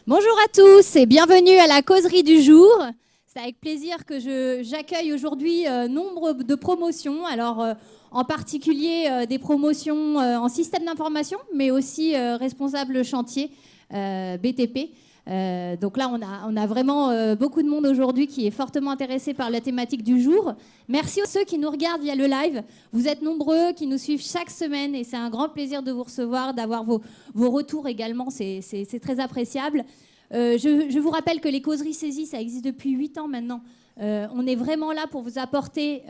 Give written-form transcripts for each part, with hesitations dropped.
Bonjour à tous et bienvenue à la causerie du jour. C'est avec plaisir que j'accueille aujourd'hui nombre de promotions. Alors, en particulier des promotions en système d'information, mais aussi responsable chantier BTP. Donc là, on a vraiment beaucoup de monde aujourd'hui qui est fortement intéressé par la thématique du jour. Merci à ceux qui nous regardent via le live. Vous êtes nombreux qui nous suivent chaque semaine et c'est un grand plaisir de vous recevoir, d'avoir vos retours également. C'est très appréciable. Je vous rappelle que les causeries saisies, ça existe depuis 8 ans maintenant. On est vraiment là pour vous apporter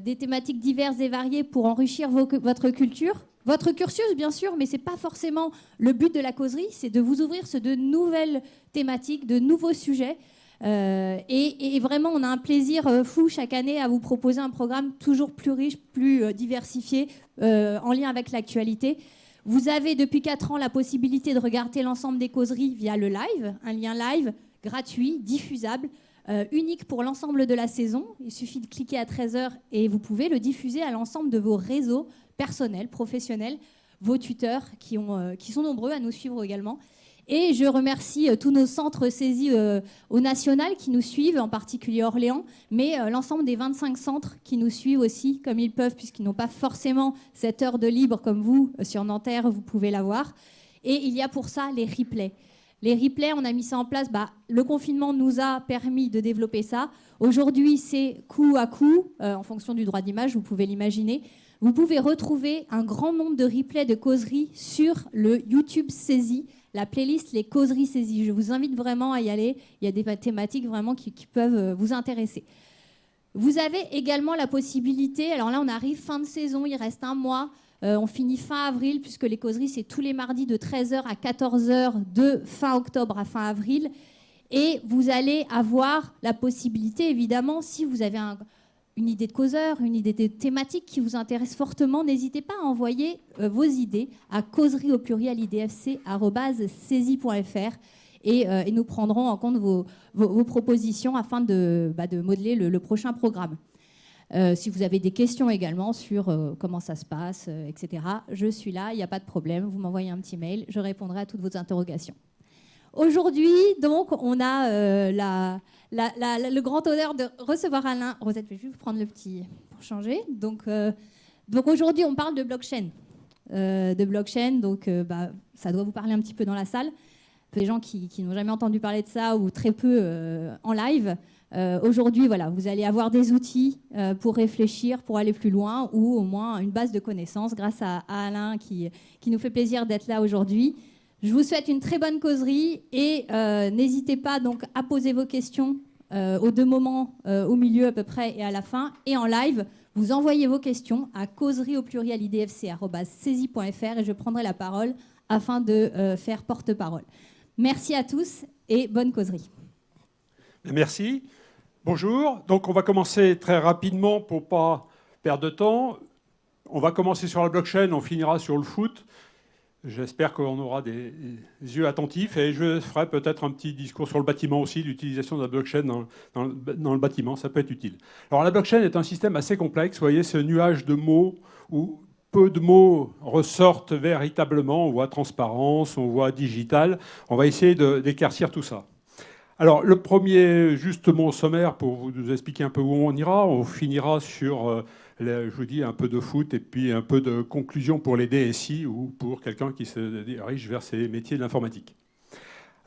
des thématiques diverses et variées pour enrichir votre culture. Votre cursus, bien sûr, mais ce n'est pas forcément le but de la causerie, c'est de vous ouvrir sur de nouvelles thématiques, de nouveaux sujets. Et vraiment, on a un plaisir fou chaque année à vous proposer un programme toujours plus riche, plus diversifié, en lien avec l'actualité. Vous avez depuis 4 ans la possibilité de regarder l'ensemble des causeries via le live, un lien live gratuit, diffusable, unique pour l'ensemble de la saison. Il suffit de cliquer à 13h et vous pouvez le diffuser à l'ensemble de vos réseaux personnels, professionnels, vos tuteurs qui sont nombreux à nous suivre également. Et je remercie tous nos centres saisis au national qui nous suivent, en particulier Orléans, mais l'ensemble des 25 centres qui nous suivent aussi comme ils peuvent, puisqu'ils n'ont pas forcément cette heure de libre comme vous, sur Nanterre, vous pouvez l'avoir. Et il y a pour ça les replays. Les replays, on a mis ça en place. Le confinement nous a permis de développer ça. Aujourd'hui, c'est coup à coup, en fonction du droit d'image, vous pouvez l'imaginer. Vous pouvez retrouver un grand nombre de replays de causeries sur le YouTube Saisie, la playlist Les Causeries Saisies. Je vous invite vraiment à y aller. Il y a des thématiques vraiment qui peuvent vous intéresser. Vous avez également la possibilité, alors là on arrive fin de saison, il reste un mois, on finit fin avril puisque les causeries c'est tous les mardis de 13h à 14h de fin octobre à fin avril. Et vous allez avoir la possibilité évidemment, si vous avez une idée de causeur, une idée de thématique qui vous intéresse fortement, n'hésitez pas à envoyer vos idées à causerie@saisie.fr et nous prendrons en compte vos propositions afin de modeler le prochain programme. Si vous avez des questions également sur comment ça se passe, etc., je suis là, il n'y a pas de problème, vous m'envoyez un petit mail, je répondrai à toutes vos interrogations. Aujourd'hui, donc, on a le grand honneur de recevoir Alain. Rosette, je vais juste prendre le petit pour changer. Donc aujourd'hui, on parle de blockchain. Donc ça doit vous parler un petit peu dans la salle. Des gens qui n'ont jamais entendu parler de ça ou très peu en live. Aujourd'hui, voilà, vous allez avoir des outils pour réfléchir, pour aller plus loin, ou au moins une base de connaissances grâce à Alain qui nous fait plaisir d'être là aujourd'hui. Je vous souhaite une très bonne causerie et n'hésitez pas donc à poser vos questions aux 2 moments, au milieu à peu près et à la fin. Et en live, vous envoyez vos questions à causerie@saisie.fr et je prendrai la parole afin de faire porte-parole. Merci à tous et bonne causerie. Merci. Bonjour. Donc on va commencer très rapidement pour ne pas perdre de temps. On va commencer sur la blockchain, on finira sur le foot. J'espère qu'on aura des yeux attentifs et je ferai peut-être un petit discours sur le bâtiment aussi, l'utilisation de la blockchain dans le bâtiment, ça peut être utile. Alors la blockchain est un système assez complexe, vous voyez ce nuage de mots où peu de mots ressortent véritablement, on voit transparence, on voit digital, on va essayer d'éclaircir tout ça. Alors le premier, juste mot sommaire pour vous expliquer un peu où on ira, on finira sur... je vous dis un peu de foot et puis un peu de conclusion pour les DSI ou pour quelqu'un qui se dirige vers ces métiers de l'informatique.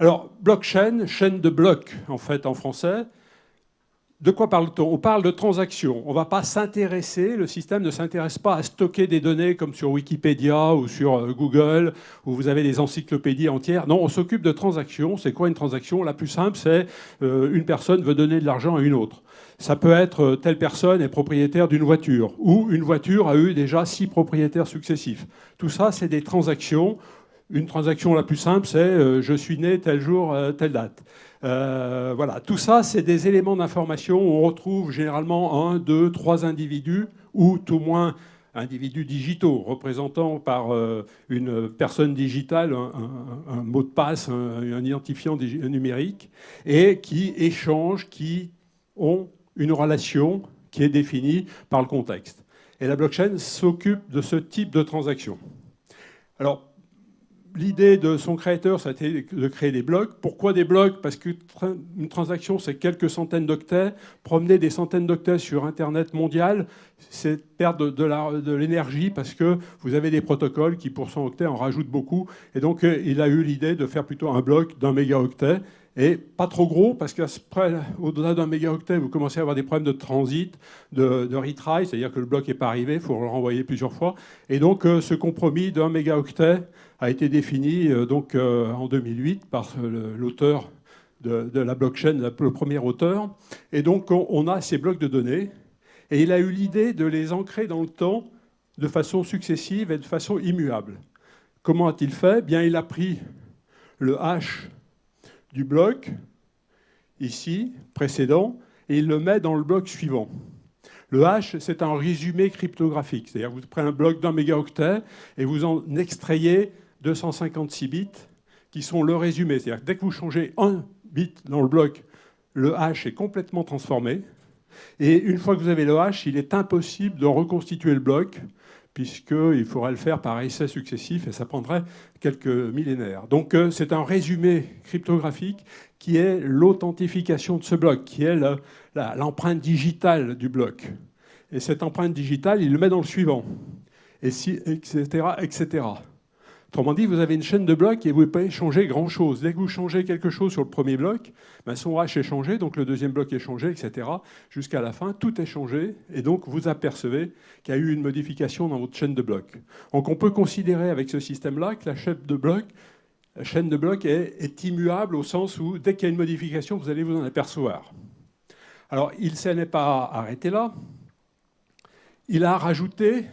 Alors, blockchain, chaîne de blocs, en fait, en français. De quoi parle-t-on ? On parle de transactions. On ne va pas s'intéresser, le système ne s'intéresse pas à stocker des données comme sur Wikipédia ou sur Google, où vous avez des encyclopédies entières. Non, on s'occupe de transactions. C'est quoi une transaction ? La plus simple, c'est une personne veut donner de l'argent à une autre. Ça peut être telle personne est propriétaire d'une voiture, ou une voiture a eu déjà 6 propriétaires successifs. Tout ça, c'est des transactions. Une transaction la plus simple, c'est je suis né tel jour, telle date. Voilà, tout ça, c'est des éléments d'information où on retrouve généralement 1, 2, 3 individus, ou tout au moins individus digitaux, représentant par une personne digitale un mot de passe, un identifiant numérique, et qui échangent, qui ont une relation qui est définie par le contexte. Et la blockchain s'occupe de ce type de transaction. Alors, l'idée de son créateur, ça a été de créer des blocs. Pourquoi des blocs? Parce qu'une transaction, c'est quelques centaines d'octets. Promener des centaines d'octets sur Internet mondial, c'est perdre de l'énergie parce que vous avez des protocoles qui, pour 100 octets, en rajoutent beaucoup. Et donc, il a eu l'idée de faire plutôt un bloc d'un mégaoctet. Et pas trop gros, parce qu'au-delà d'un mégaoctet, vous commencez à avoir des problèmes de transit, de retry, c'est-à-dire que le bloc n'est pas arrivé, il faut le renvoyer plusieurs fois. Et donc, ce compromis d'un mégaoctet a été défini en 2008 par l'auteur de la blockchain, le premier auteur. Et donc, on a ces blocs de données. Et il a eu l'idée de les ancrer dans le temps de façon successive et de façon immuable. Comment a-t-il fait? Bien, il a pris le hash du bloc, ici, précédent, et il le met dans le bloc suivant. Le hash, c'est un résumé cryptographique. C'est-à-dire que vous prenez un bloc d'un mégaoctet et vous en extrayez 256 bits qui sont le résumé. C'est-à-dire que dès que vous changez un bit dans le bloc, le hash est complètement transformé. Et une fois que vous avez le hash, il est impossible de reconstituer le bloc puisqu'il faudrait le faire par essais successifs et ça prendrait quelques millénaires. Donc c'est un résumé cryptographique qui est l'authentification de ce bloc, qui est l'empreinte digitale du bloc. Et cette empreinte digitale, il le met dans le suivant, etc., etc. Autrement dit, vous avez une chaîne de blocs et vous ne pouvez pas changer grand-chose. Dès que vous changez quelque chose sur le premier bloc, son hash est changé, donc le deuxième bloc est changé, etc. Jusqu'à la fin, tout est changé, et donc vous apercevez qu'il y a eu une modification dans votre chaîne de blocs. Donc on peut considérer avec ce système-là que la chaîne de blocs est immuable au sens où dès qu'il y a une modification, vous allez vous en apercevoir. Alors, il ne s'en est pas arrêté là. Il a rajouté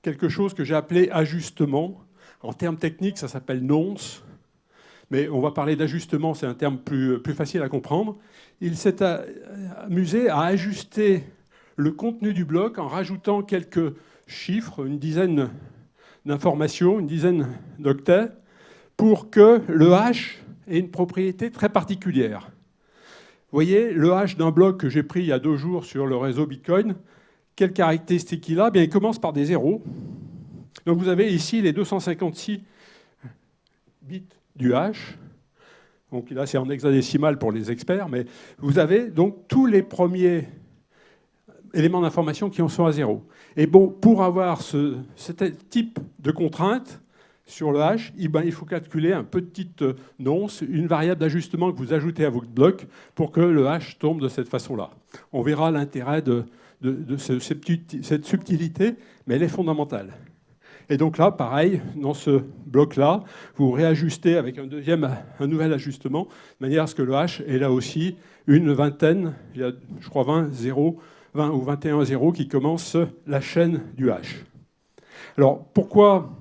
quelque chose que j'ai appelé ajustement. En termes techniques, ça s'appelle nonce, mais on va parler d'ajustement, c'est un terme plus facile à comprendre. Il s'est amusé à ajuster le contenu du bloc en rajoutant quelques chiffres, une dizaine d'informations, une dizaine d'octets, pour que le hash ait une propriété très particulière. Vous voyez, le hash d'un bloc que j'ai pris il y a 2 jours sur le réseau Bitcoin, quelles caractéristiques il a? Bien, il commence par des zéros. Donc vous avez ici les 256 bits du hash. Donc là, c'est en hexadécimal pour les experts, mais vous avez donc tous les premiers éléments d'information qui en sont à 0. Et bon, pour avoir ce type de contrainte sur le hash, il faut calculer un petite nonce, une variable d'ajustement que vous ajoutez à votre bloc pour que le hash tombe de cette façon-là. On verra l'intérêt de cette subtilité, mais elle est fondamentale. Et donc là, pareil, dans ce bloc-là, vous réajustez avec un nouvel ajustement, de manière à ce que le hash est là aussi une vingtaine, il y a, je crois, 20 ou 21 zéros qui commencent la chaîne du hash. Alors, pourquoi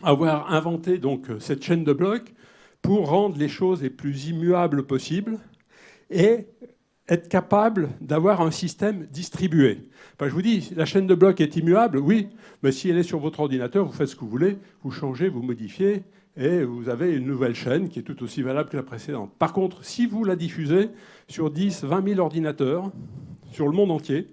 avoir inventé donc cette chaîne de blocs? Pour rendre les choses les plus immuables possibles et être capable d'avoir un système distribué. Enfin, je vous dis, la chaîne de blocs est immuable, oui, mais si elle est sur votre ordinateur, vous faites ce que vous voulez, vous changez, vous modifiez, et vous avez une nouvelle chaîne qui est tout aussi valable que la précédente. Par contre, si vous la diffusez sur 10, 20 000 ordinateurs, sur le monde entier,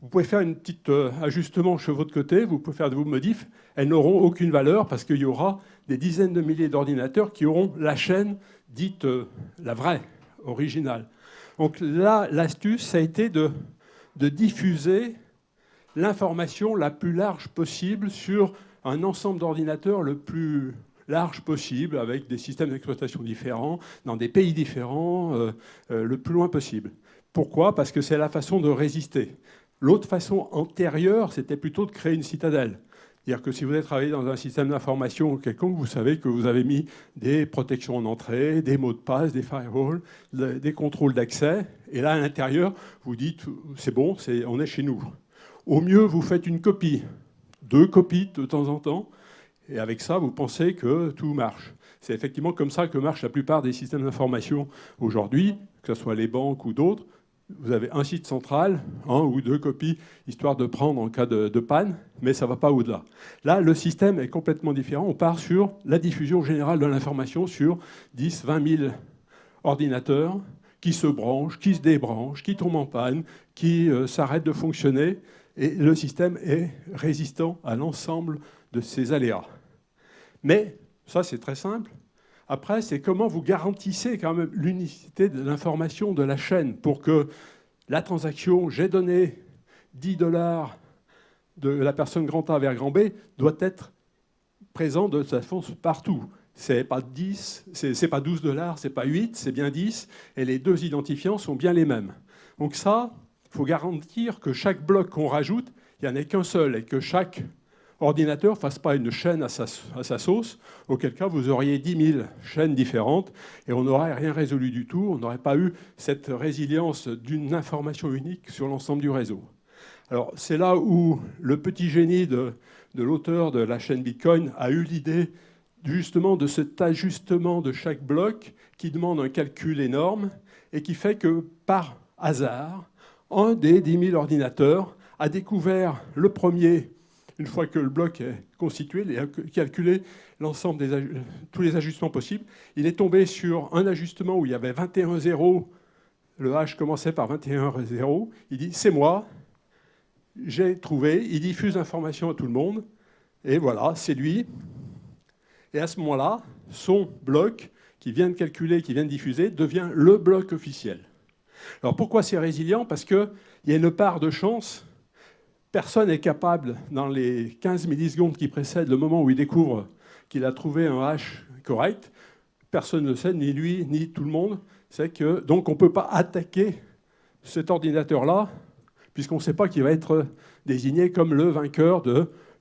vous pouvez faire un petit ajustement de votre côté, vous pouvez faire de vos modifs, elles n'auront aucune valeur parce qu'il y aura des dizaines de milliers d'ordinateurs qui auront la chaîne dite la vraie, originale. Donc là, l'astuce, ça a été de diffuser l'information la plus large possible sur un ensemble d'ordinateurs le plus large possible, avec des systèmes d'exploitation différents, dans des pays différents, le plus loin possible. Pourquoi? Parce que c'est la façon de résister. L'autre façon antérieure, c'était plutôt de créer une citadelle. C'est-à-dire que si vous avez travaillé dans un système d'information quelconque, vous savez que vous avez mis des protections en entrée, des mots de passe, des firewalls, des contrôles d'accès. Et là, à l'intérieur, vous dites, c'est bon, on est chez nous. Au mieux, vous faites une copie, 2 copies de temps en temps, et avec ça, vous pensez que tout marche. C'est effectivement comme ça que marchent la plupart des systèmes d'information aujourd'hui, que ce soit les banques ou d'autres. Vous avez un site central, 1 ou 2 copies, histoire de prendre en cas de panne, mais ça ne va pas au-delà. Là, le système est complètement différent. On part sur la diffusion générale de l'information sur 10, 20 000 ordinateurs qui se branchent, qui se débranchent, qui tombent en panne, qui s'arrêtent de fonctionner. Et le système est résistant à l'ensemble de ces aléas. Mais ça, c'est très simple. Après, c'est comment vous garantissez quand même l'unicité de l'information de la chaîne pour que la transaction, j'ai donné 10 $ de la personne grand A vers grand B, doit être présent de toute façon partout. C'est pas 10, c'est pas 12 $, c'est pas 8, c'est bien 10, et les deux identifiants sont bien les mêmes. Donc ça, il faut garantir que chaque bloc qu'on rajoute, il n'y en ait qu'un seul, et que chaque ordinateur ne fasse pas une chaîne à sa sauce, auquel cas vous auriez 10 000 chaînes différentes, et on n'aurait rien résolu du tout, on n'aurait pas eu cette résilience d'une information unique sur l'ensemble du réseau. Alors c'est là où le petit génie de l'auteur de la chaîne Bitcoin a eu l'idée justement de cet ajustement de chaque bloc qui demande un calcul énorme et qui fait que, par hasard, un des 10 000 ordinateurs a découvert le premier, une fois que le bloc est constitué, il a calculé l'ensemble tous les ajustements possibles. Il est tombé sur un ajustement où il y avait 21 zéros, le hash commençait par 21 zéros. Il dit « c'est moi, j'ai trouvé », il diffuse l'information à tout le monde, et voilà, c'est lui. Et à ce moment-là, son bloc, qui vient de calculer, qui vient de diffuser, devient le bloc officiel. Alors pourquoi c'est résilient? Parce qu'il y a une part de chance. Personne n'est capable, dans les 15 millisecondes qui précèdent le moment où il découvre qu'il a trouvé un hash correct, personne ne le sait, ni lui, ni tout le monde. C'est que, donc on ne peut pas attaquer cet ordinateur-là, puisqu'on ne sait pas qu'il va être désigné comme le vainqueur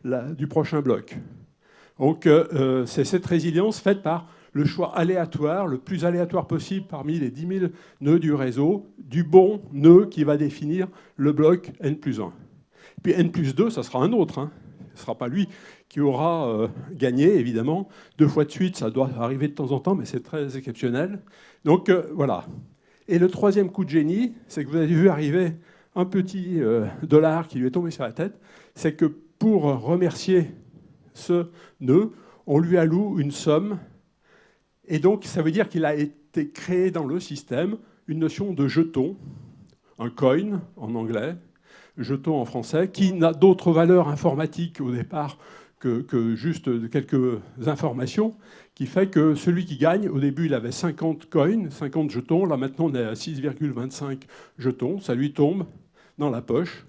du prochain bloc. Donc c'est cette résilience faite par le choix aléatoire, le plus aléatoire possible parmi les 10 000 nœuds du réseau, du bon nœud qui va définir le bloc N+1. Puis N+2, ça sera un autre. Hein. Ce ne sera pas lui qui aura gagné, évidemment. 2 fois de suite, ça doit arriver de temps en temps, mais c'est très exceptionnel. Donc voilà. Et le troisième coup de génie, c'est que vous avez vu arriver un petit dollar qui lui est tombé sur la tête, c'est que pour remercier ce nœud, on lui alloue une somme, et donc ça veut dire qu'il a été créé dans le système une notion de jeton, un coin en anglais, jeton en français, qui n'a d'autre valeur informatique au départ que juste quelques informations, qui fait que celui qui gagne, au début il avait 50 coins, 50 jetons, là maintenant on est à 6,25 jetons, ça lui tombe dans la poche.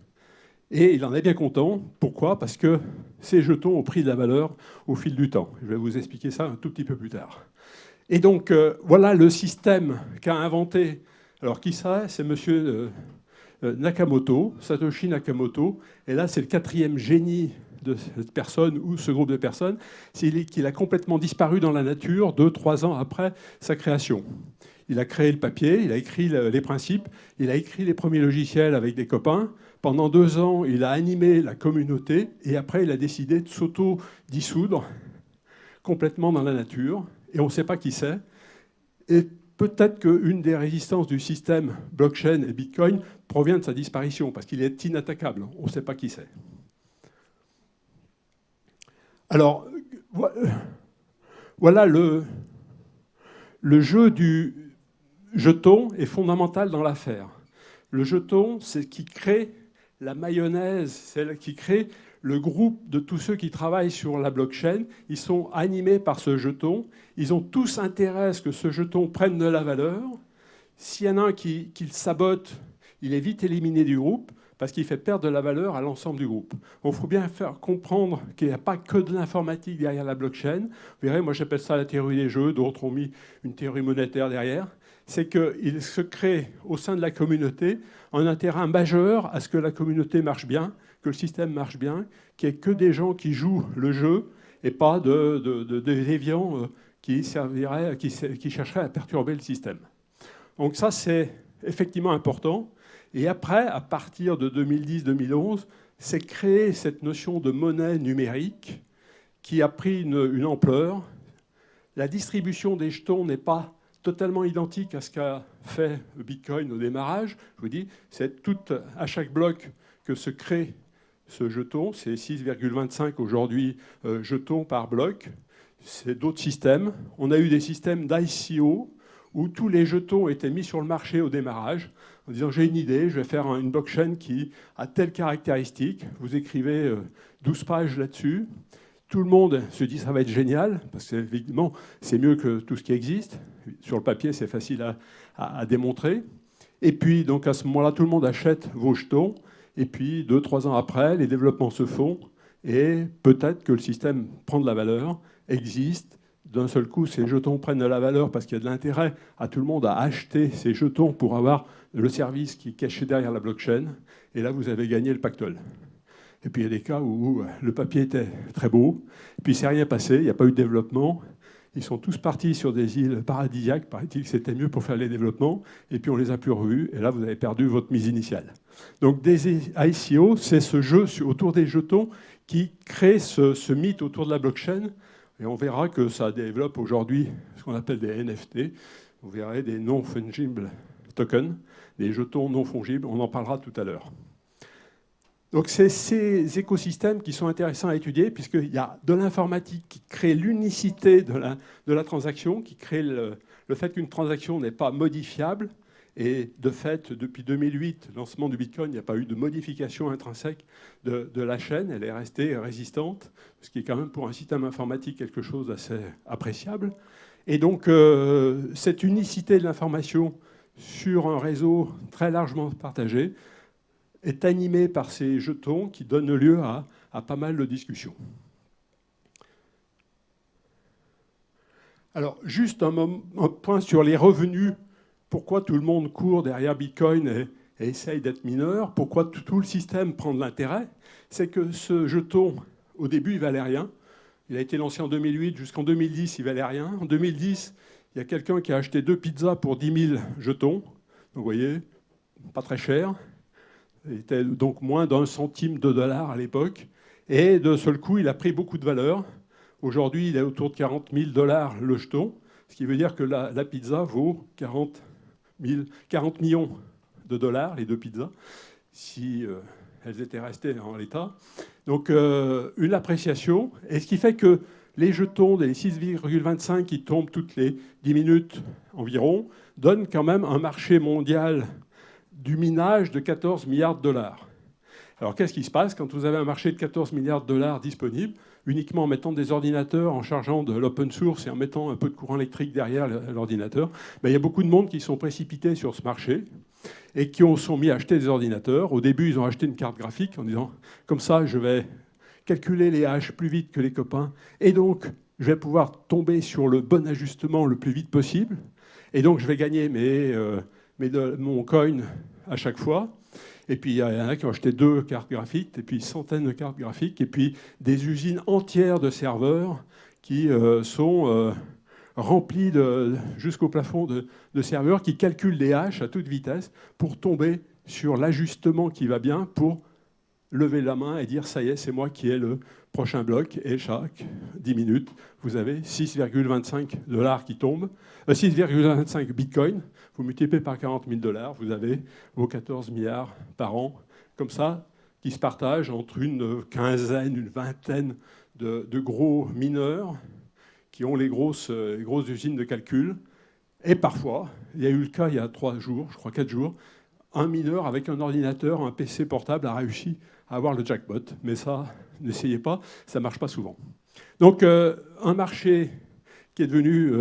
Et il en est bien content. Pourquoi? Parce que ces jetons ont pris de la valeur au fil du temps. Je vais vous expliquer ça un tout petit peu plus tard. Et donc, voilà le système qu'a inventé. Alors, qui ça? C'est monsieur Nakamoto, Satoshi Nakamoto. Et là, c'est le 4e génie de cette personne ou ce groupe de personnes. C'est qu'il a complètement disparu dans la nature 2-3 ans après sa création. Il a créé le papier, il a écrit les principes, il a écrit les premiers logiciels avec des copains. Pendant 2 ans, il a animé la communauté et après, il a décidé de s'auto-dissoudre complètement dans la nature. Et on ne sait pas qui c'est. Et peut-être qu'une des résistances du système blockchain et Bitcoin provient de sa disparition, parce qu'il est inattaquable. On ne sait pas qui c'est. Alors, voilà le jeu du jeton est fondamental dans l'affaire. Le jeton, c'est ce qui crée la mayonnaise, celle qui crée le groupe de tous ceux qui travaillent sur la blockchain. Ils sont animés par ce jeton. Ils ont tous intérêt à ce que ce jeton prenne de la valeur. S'il y en a un qui le sabote, il est vite éliminé du groupe parce qu'il fait perdre de la valeur à l'ensemble du groupe. Il faut bien faire comprendre qu'il n'y a pas que de l'informatique derrière la blockchain. Vous verrez, moi j'appelle ça la théorie des jeux, d'autres ont mis une théorie monétaire derrière. C'est qu'il se crée au sein de la communauté un intérêt majeur à ce que la communauté marche bien, que le système marche bien, qu'il n'y ait que des gens qui jouent le jeu et pas de déviants qui chercheraient à perturber le système. Donc ça, c'est effectivement important. Et après, à partir de 2010-2011, c'est créé cette notion de monnaie numérique qui a pris une ampleur. La distribution des jetons n'est pas totalement identique à ce qu'a fait Bitcoin au démarrage. Je vous dis, c'est tout à chaque bloc que se crée ce jeton. C'est 6,25 aujourd'hui jetons par bloc. C'est d'autres systèmes. On a eu des systèmes d'ICO où tous les jetons étaient mis sur le marché au démarrage en disant j'ai une idée, je vais faire une blockchain qui a telle caractéristique. Vous écrivez 12 pages là-dessus. Tout le monde se dit ça va être génial, parce que évidemment, c'est mieux que tout ce qui existe. Sur le papier, c'est facile à démontrer. Et puis, donc à ce moment-là, tout le monde achète vos jetons. Et puis, 2-3 ans après, les développements se font. Et peut-être que le système prend de la valeur, existe. D'un seul coup, ces jetons prennent de la valeur parce qu'il y a de l'intérêt à tout le monde à acheter ces jetons pour avoir le service qui est caché derrière la blockchain. Et là, vous avez gagné le pactole. Et puis il y a des cas où le papier était très beau, puis il ne s'est rien passé, il n'y a pas eu de développement. Ils sont tous partis sur des îles paradisiaques, paraît-il que c'était mieux pour faire les développements, et puis on ne les a plus revus, et là vous avez perdu votre mise initiale. Donc des ICO, c'est ce jeu autour des jetons qui crée ce mythe autour de la blockchain, et on verra que ça développe aujourd'hui ce qu'on appelle des NFT, vous verrez des non-fungible tokens, des jetons non fongibles, on en parlera tout à l'heure. Donc c'est ces écosystèmes qui sont intéressants à étudier, puisqu'il y a de l'informatique qui crée l'unicité de la transaction, qui crée le fait qu'une transaction n'est pas modifiable. Et de fait, depuis 2008, lancement du Bitcoin, il n'y a pas eu de modification intrinsèque de la chaîne. Elle est restée résistante, ce qui est quand même pour un système informatique quelque chose d'assez appréciable. Et donc cette unicité de l'information sur un réseau très largement partagé est animé par ces jetons qui donnent lieu à pas mal de discussions. Alors, juste un point sur les revenus. Pourquoi tout le monde court derrière Bitcoin et essaye d'être mineur? Pourquoi tout le système prend de l'intérêt? C'est que ce jeton, au début, il ne valait rien. Il a été lancé en 2008, jusqu'en 2010, il ne valait rien. En 2010, il y a quelqu'un qui a acheté 2 pizzas pour 10 000 jetons. Donc, vous voyez, pas très cher. Il était donc moins d'1 centime de dollar à l'époque. Et de seul coup, il a pris beaucoup de valeur. Aujourd'hui, il est autour de 40 000 $ le jeton, ce qui veut dire que la pizza vaut 40 millions de dollars, les 2 pizzas, si elles étaient restées en l'état. Donc, une appréciation. Et ce qui fait que les jetons des 6,25 qui tombent toutes les 10 minutes environ donnent quand même un marché mondial du minage de 14 milliards de dollars. Alors qu'est-ce qui se passe quand vous avez un marché de 14 milliards de dollars disponible, uniquement en mettant des ordinateurs, en chargeant de l'open source et en mettant un peu de courant électrique derrière l'ordinateur? Il y a beaucoup de monde qui sont précipités sur ce marché et qui sont mis à acheter des ordinateurs. Au début, ils ont acheté une carte graphique en disant « comme ça, je vais calculer les haches plus vite que les copains et donc je vais pouvoir tomber sur le bon ajustement le plus vite possible et donc je vais gagner mon coin à chaque fois ». Et puis, il y en a qui ont acheté 2 cartes graphiques, et puis centaines de cartes graphiques, et puis des usines entières de serveurs qui sont remplies jusqu'au plafond de serveurs qui calculent des haches à toute vitesse pour tomber sur l'ajustement qui va bien pour lever la main et dire « ça y est, c'est moi qui ai le prochain bloc ». Et chaque 10 minutes, vous avez 6,25 $ qui tombent, 6,25 bitcoins. Vous multipliez par 40 000 $, vous avez vos 14 milliards par an, comme ça, qui se partagent entre une quinzaine, une vingtaine de gros mineurs qui ont les grosses usines de calcul. Et parfois, il y a eu le cas il y a 3 jours, je crois 4 jours, un mineur avec un ordinateur, un PC portable a réussi à avoir le jackpot. Mais ça, n'essayez pas, ça ne marche pas souvent. Donc, un marché qui est devenu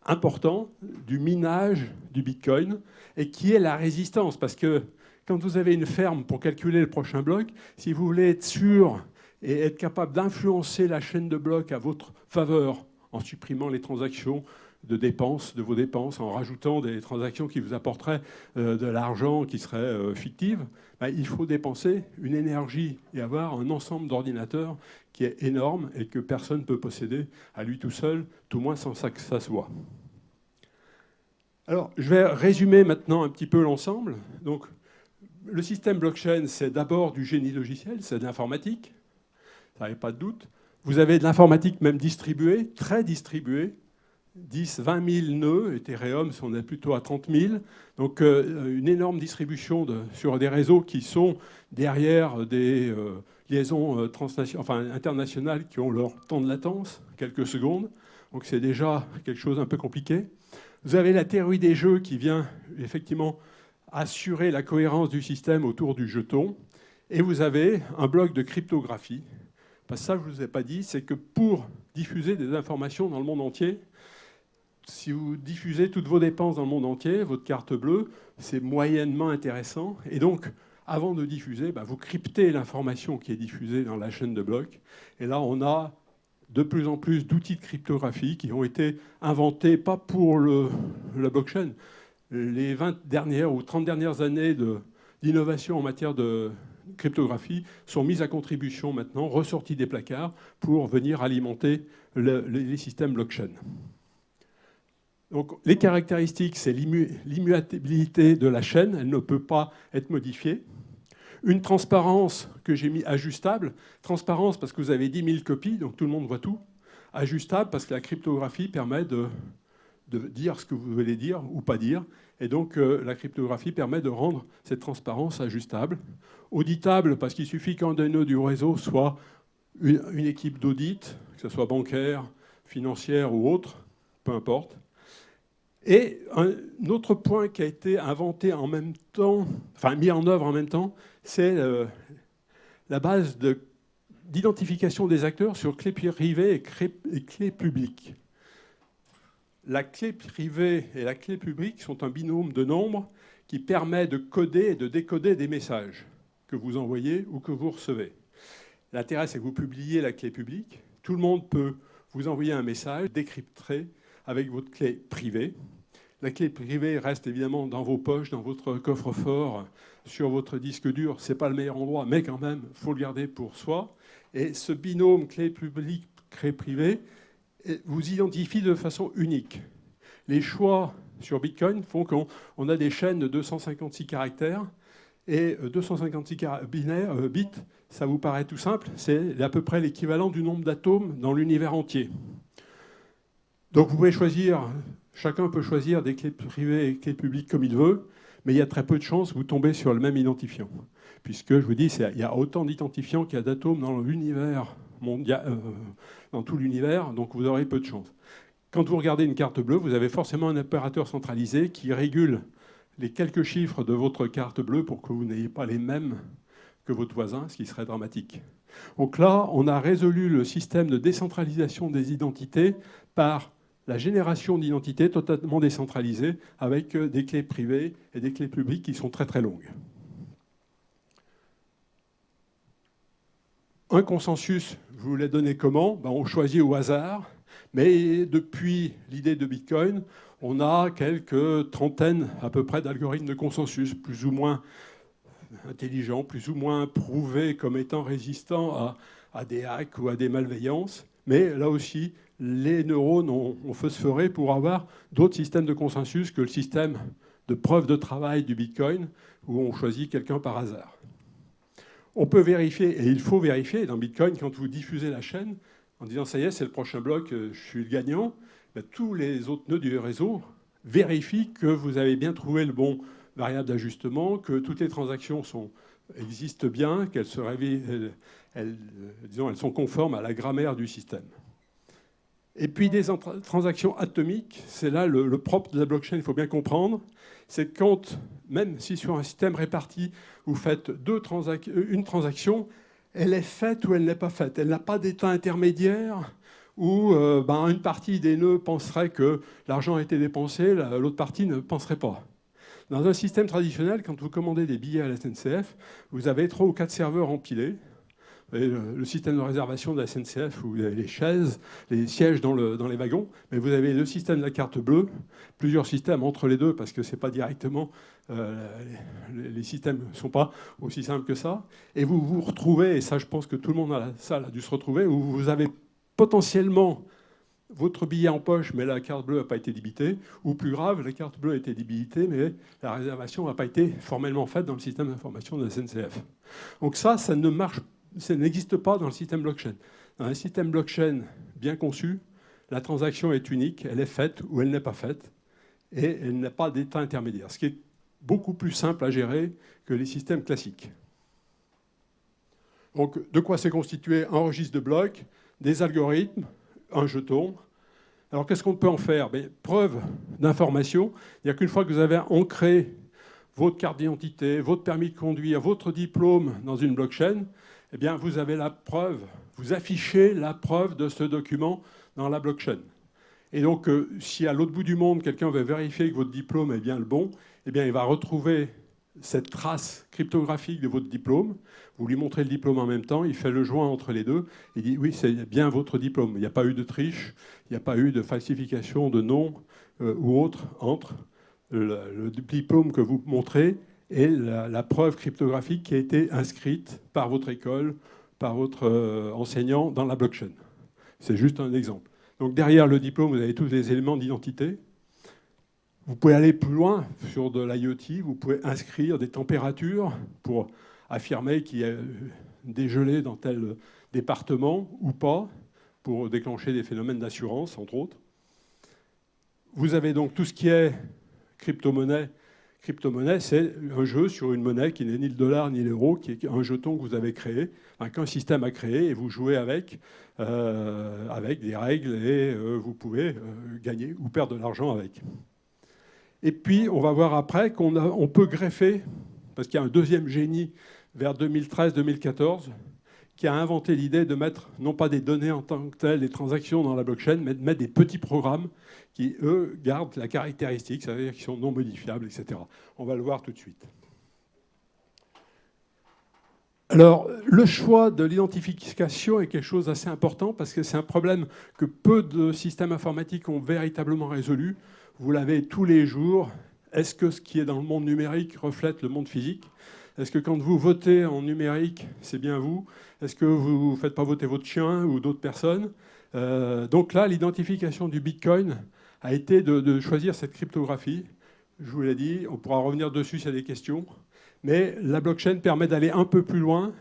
important du minage du Bitcoin et qui est la résistance. Parce que quand vous avez une ferme pour calculer le prochain bloc, si vous voulez être sûr et être capable d'influencer la chaîne de blocs à votre faveur en supprimant les transactions de vos dépenses, en rajoutant des transactions qui vous apporteraient de l'argent qui serait fictive, il faut dépenser une énergie et avoir un ensemble d'ordinateurs qui est énorme et que personne ne peut posséder à lui tout seul, tout moins sans que ça se voit. Alors, je vais résumer maintenant un petit peu l'ensemble. Donc, le système blockchain, c'est d'abord du génie logiciel, c'est de l'informatique, ça n'avait pas de doute. Vous avez de l'informatique même distribuée, très distribuée, 10, 20 000 nœuds, Ethereum, on est plutôt à 30 000. Donc une énorme distribution sur des réseaux qui sont derrière des liaisons internationales qui ont leur temps de latence, quelques secondes. Donc c'est déjà quelque chose d'un peu compliqué. Vous avez la théorie des jeux qui vient effectivement assurer la cohérence du système autour du jeton. Et vous avez un bloc de cryptographie Parce que ça, je ne vous ai pas dit, c'est que pour diffuser des informations dans le monde entier, si vous diffusez toutes vos dépenses dans le monde entier, votre carte bleue, c'est moyennement intéressant. Et donc, avant de diffuser, vous cryptez l'information qui est diffusée dans la chaîne de blocs. Et là, on a de plus en plus d'outils de cryptographie qui ont été inventés, pas pour la blockchain. Les 20 dernières ou 30 dernières années d'innovation en matière de cryptographie sont mises à contribution maintenant, ressorties des placards, pour venir alimenter les systèmes blockchain. Donc, les caractéristiques, c'est l'immutabilité de la chaîne, elle ne peut pas être modifiée. Une transparence que j'ai mis ajustable. Transparence parce que vous avez 10 000 copies, donc tout le monde voit tout. Ajustable parce que la cryptographie permet de dire ce que vous voulez dire ou pas dire. Et donc la cryptographie permet de rendre cette transparence ajustable. Auditable parce qu'il suffit qu'un des nœuds du réseau soit une équipe d'audit, que ce soit bancaire, financière ou autre, peu importe. Et un autre point qui a été inventé en même temps, enfin mis en œuvre en même temps, c'est la base d'identification des acteurs sur clé privée et clé publique. La clé privée et la clé publique sont un binôme de nombres qui permet de coder et de décoder des messages que vous envoyez ou que vous recevez. L'intérêt, c'est que vous publiez la clé publique. Tout le monde peut vous envoyer un message décrypté avec votre clé privée. La clé privée reste évidemment dans vos poches, dans votre coffre-fort, sur votre disque dur. Ce n'est pas le meilleur endroit, mais quand même, il faut le garder pour soi. Et ce binôme clé publique, clé privée vous identifie de façon unique. Les choix sur Bitcoin font qu'on a des chaînes de 256 caractères. Et 256 bits, ça vous paraît tout simple, c'est à peu près l'équivalent du nombre d'atomes dans l'univers entier. Donc vous pouvez choisir, chacun peut choisir des clés privées et des clés publiques comme il veut, mais il y a très peu de chances que vous tombez sur le même identifiant. Puisque, je vous dis, il y a autant d'identifiants qu'il y a d'atomes dans l'univers mondial, dans tout l'univers, donc vous aurez peu de chances. Quand vous regardez une carte bleue, vous avez forcément un opérateur centralisé qui régule les quelques chiffres de votre carte bleue pour que vous n'ayez pas les mêmes que votre voisin, ce qui serait dramatique. Donc là, on a résolu le système de décentralisation des identités par la génération d'identités totalement décentralisées avec des clés privées et des clés publiques qui sont très très longues. Un consensus, je vous l'ai donné comment ? On choisit au hasard, mais depuis l'idée de Bitcoin, on a quelques trentaines à peu près d'algorithmes de consensus, plus ou moins intelligents, plus ou moins prouvés comme étant résistants à des hacks ou à des malveillances. Mais là aussi, les neurones ont phosphoré pour avoir d'autres systèmes de consensus que le système de preuve de travail du Bitcoin, où on choisit quelqu'un par hasard. On peut vérifier, et il faut vérifier, dans Bitcoin, quand vous diffusez la chaîne, en disant « ça y est, c'est le prochain bloc, je suis le gagnant », tous les autres nœuds du réseau vérifient que vous avez bien trouvé le bon variable d'ajustement, que toutes les transactions existent bien, qu'elles elles sont conformes à la grammaire du système. Et puis des transactions atomiques, c'est là le propre de la blockchain, il faut bien comprendre, c'est quand, même si sur un système réparti, vous faites une transaction, elle est faite ou elle n'est pas faite. Elle n'a pas d'état intermédiaire où une partie des nœuds penserait que l'argent a été dépensé, l'autre partie ne penserait pas. Dans un système traditionnel, quand vous commandez des billets à la SNCF, vous avez 3 ou 4 serveurs empilés. Et le système de réservation de la SNCF, où vous avez les chaises, les sièges dans les wagons, mais vous avez le système de la carte bleue, plusieurs systèmes entre les deux, parce que c'est pas directement, les systèmes ne sont pas aussi simples que ça. Et vous vous retrouvez, et ça je pense que tout le monde à la salle a dû se retrouver, où vous avez potentiellement votre billet en poche, mais la carte bleue n'a pas été débitée, ou plus grave, la carte bleue a été débitée, mais la réservation n'a pas été formellement faite dans le système d'information de la SNCF. Donc ça n'existe pas dans le système blockchain. Dans un système blockchain bien conçu, la transaction est unique, elle est faite ou elle n'est pas faite, et elle n'a pas d'état intermédiaire, ce qui est beaucoup plus simple à gérer que les systèmes classiques. Donc, de quoi s'est constitué un registre de blocs, des algorithmes, un jeton. Alors, qu'est-ce qu'on peut en faire ? Preuve d'information, c'est-à-dire qu'une fois que vous avez ancré votre carte d'identité, votre permis de conduire, votre diplôme dans une blockchain, eh bien, vous avez la preuve, vous affichez la preuve de ce document dans la blockchain. Et donc, si à l'autre bout du monde, quelqu'un veut vérifier que votre diplôme est bien le bon, eh bien, il va retrouver cette trace cryptographique de votre diplôme. Vous lui montrez le diplôme en même temps, il fait le joint entre les deux, il dit oui, c'est bien votre diplôme. Il n'y a pas eu de triche, il n'y a pas eu de falsification de nom ou autre entre le diplôme que vous montrez et la preuve cryptographique qui a été inscrite par votre école, par votre enseignant dans la blockchain. C'est juste un exemple. Donc derrière le diplôme, vous avez tous les éléments d'identité. Vous pouvez aller plus loin sur de l'IoT, vous pouvez inscrire des températures pour affirmer qu'il y a des gelées dans tel département ou pas, pour déclencher des phénomènes d'assurance, entre autres. Vous avez donc tout ce qui est crypto-monnaie. Crypto-monnaie, c'est un jeu sur une monnaie qui n'est ni le dollar ni l'euro, qui est un jeton que vous avez créé, qu'un système a créé, et vous jouez avec des règles, et vous pouvez gagner ou perdre de l'argent avec. Et puis, on va voir après qu'on peut greffer, parce qu'il y a un deuxième génie vers 2013-2014, qui a inventé l'idée de mettre, non pas des données en tant que telles, des transactions dans la blockchain, mais de mettre des petits programmes qui, eux, gardent la caractéristique, ça veut dire qu'ils sont non modifiables, etc. On va le voir tout de suite. Alors, le choix de l'identification est quelque chose d'assez important, parce que c'est un problème que peu de systèmes informatiques ont véritablement résolu. Vous l'avez tous les jours. Est-ce que ce qui est dans le monde numérique reflète le monde physique ? Est-ce que quand vous votez en numérique, c'est bien vous ? Est-ce que vous ne faites pas voter votre chien ou d'autres personnes ? Donc là, l'identification du Bitcoin a été de choisir cette cryptographie. Je vous l'ai dit, on pourra revenir dessus s'il y a des questions. Mais la blockchain permet d'aller un peu plus loin,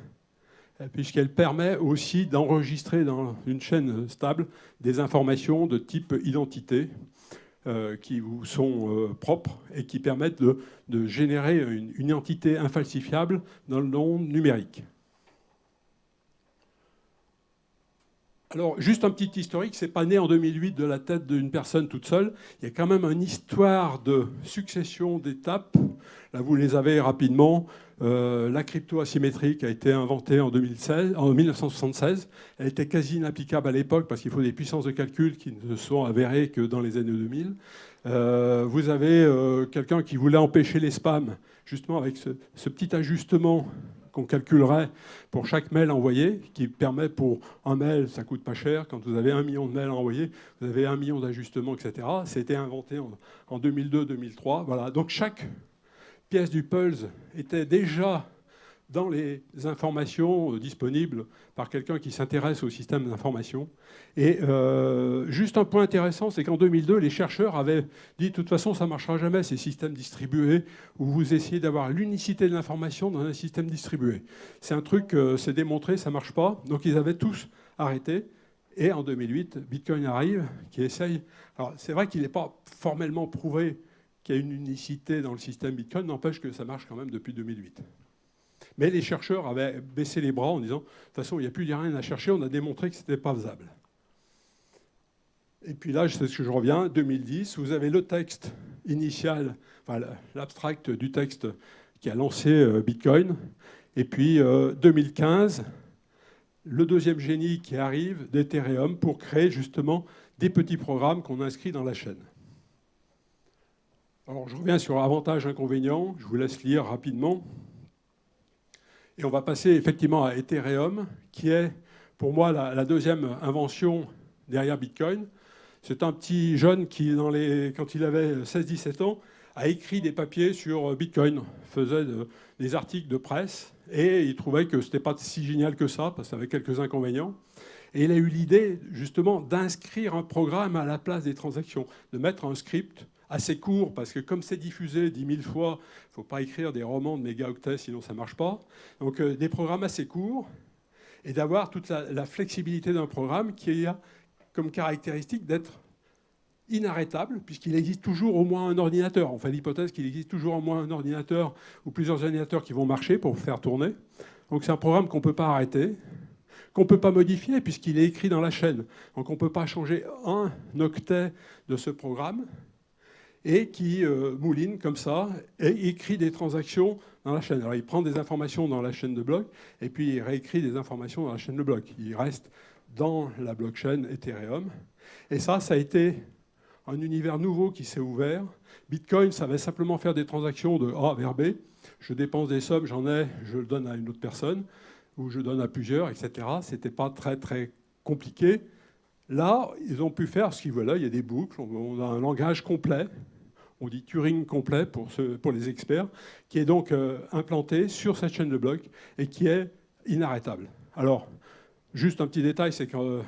puisqu'elle permet aussi d'enregistrer dans une chaîne stable des informations de type identité, qui vous sont propres et qui permettent de générer une identité infalsifiable dans le monde numérique. Alors, juste un petit historique, c'est pas né en 2008 de la tête d'une personne toute seule. Il y a quand même une histoire de succession d'étapes. Là, vous les avez rapidement. La crypto asymétrique a été inventée en 1976. Elle était quasi inapplicable à l'époque parce qu'il faut des puissances de calcul qui ne sont avérées que dans les années 2000. Vous avez quelqu'un qui voulait empêcher les spams, justement avec ce petit ajustement qu'on calculerait pour chaque mail envoyé, qui permet pour un mail, ça coûte pas cher. Quand vous avez 1 million de mails envoyés, vous avez 1 million d'ajustements, etc. C'était inventé en 2002-2003. Voilà. Donc chaque pièce du puzzle était déjà dans les informations disponibles par quelqu'un qui s'intéresse au système d'information. Et juste un point intéressant, c'est qu'en 2002, les chercheurs avaient dit de toute façon, ça ne marchera jamais, ces systèmes distribués, où vous essayez d'avoir l'unicité de l'information dans un système distribué. C'est un truc, c'est démontré, ça ne marche pas. Donc ils avaient tous arrêté. Et en 2008, Bitcoin arrive, qui essaye... Alors c'est vrai qu'il n'est pas formellement prouvé qu'il y a une unicité dans le système Bitcoin, n'empêche que ça marche quand même depuis 2008. Mais les chercheurs avaient baissé les bras en disant « de toute façon, il n'y a plus rien à chercher, on a démontré que ce n'était pas faisable ». Et puis là, c'est ce que je reviens, 2010, vous avez le texte initial, enfin, l'abstract du texte qui a lancé Bitcoin. Et puis 2015, le deuxième génie qui arrive d'Ethereum pour créer justement des petits programmes qu'on inscrit dans la chaîne. Alors je reviens sur avantages, inconvénients, je vous laisse lire rapidement. Et on va passer effectivement à Ethereum, qui est pour moi la deuxième invention derrière Bitcoin. C'est un petit jeune qui, quand il avait 16-17 ans, a écrit des papiers sur Bitcoin, faisait des articles de presse, et il trouvait que ce n'était pas si génial que ça, parce que ça avait quelques inconvénients. Et il a eu l'idée, justement, d'inscrire un programme à la place des transactions, de mettre un script assez court, parce que comme c'est diffusé 10 000 fois, il ne faut pas écrire des romans de mégaoctets, sinon ça ne marche pas. Donc des programmes assez courts, et d'avoir toute la flexibilité d'un programme qui a comme caractéristique d'être inarrêtable, puisqu'il existe toujours au moins un ordinateur. On fait l'hypothèse qu'il existe toujours au moins un ordinateur ou plusieurs ordinateurs qui vont marcher pour faire tourner. Donc c'est un programme qu'on ne peut pas arrêter, qu'on ne peut pas modifier, puisqu'il est écrit dans la chaîne. Donc on ne peut pas changer un octet de ce programme. et qui mouline comme ça et écrit des transactions dans la chaîne. Alors il prend des informations dans la chaîne de blocs et puis il réécrit des informations dans la chaîne de blocs. Il reste dans la blockchain Ethereum. Et ça a été un univers nouveau qui s'est ouvert. Bitcoin, ça va simplement faire des transactions de A vers B. Je dépense des sommes, j'en ai, je le donne à une autre personne, ou je donne à plusieurs, etc. Ce n'était pas très, très compliqué. Là, ils ont pu faire ce qu'ils veulent. Il y a des boucles, on a un langage complet, on dit Turing complet pour les experts, qui est donc implanté sur cette chaîne de blocs et qui est inarrêtable. Alors, juste un petit détail, c'est qu'en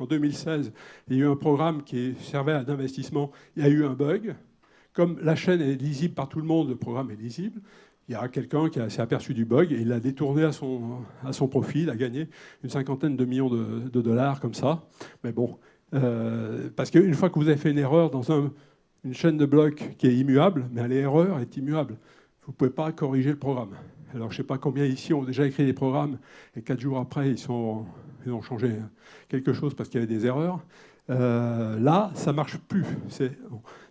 2016, il y a eu un programme qui servait d'investissement. Il y a eu un bug. Comme la chaîne est lisible par tout le monde, le programme est lisible. Il y a quelqu'un qui s'est aperçu du bug et il l'a détourné à son profit. Il a gagné une cinquantaine de millions de dollars comme ça. Mais bon, parce qu'une fois que vous avez fait une erreur dans une chaîne de blocs qui est immuable, mais l'erreur est immuable. Vous ne pouvez pas corriger le programme. Alors, je ne sais pas combien ici ont déjà écrit des programmes et 4 jours après, ils ont changé quelque chose parce qu'il y avait des erreurs. Là, ça ne marche plus.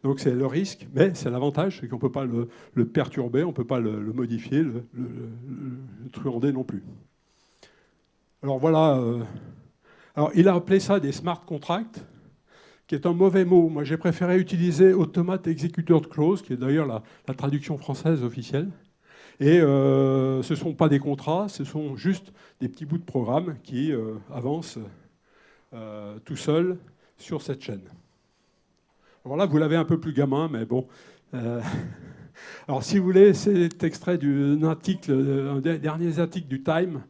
Donc, c'est le risque, mais c'est l'avantage, c'est qu'on ne peut pas le perturber, on ne peut pas le modifier, le truander non plus. Alors, voilà. Alors, il a appelé ça des smart contracts, qui est un mauvais mot. Moi, j'ai préféré utiliser Automate Executor Clause, qui est d'ailleurs la traduction française officielle. Et ce ne sont pas des contrats, ce sont juste des petits bouts de programme qui avancent tout seuls sur cette chaîne. Alors là, vous l'avez un peu plus gamin, mais bon. Alors, si vous voulez, c'est extrait d'un article, un des derniers articles du Time.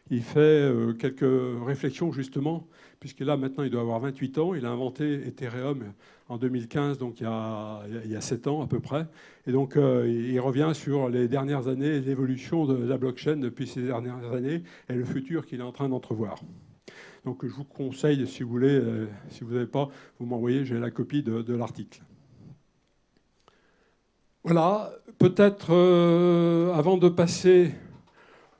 Il fait quelques réflexions, justement, puisque là, maintenant, il doit avoir 28 ans. Il a inventé Ethereum en 2015, donc il y a 7 ans à peu près. Et donc, il revient sur les dernières années, l'évolution de la blockchain depuis ces dernières années et le futur qu'il est en train d'entrevoir. Donc, je vous conseille, si vous voulez, si vous n'avez pas, vous m'envoyez, j'ai la copie de l'article. Voilà, peut-être, avant de passer,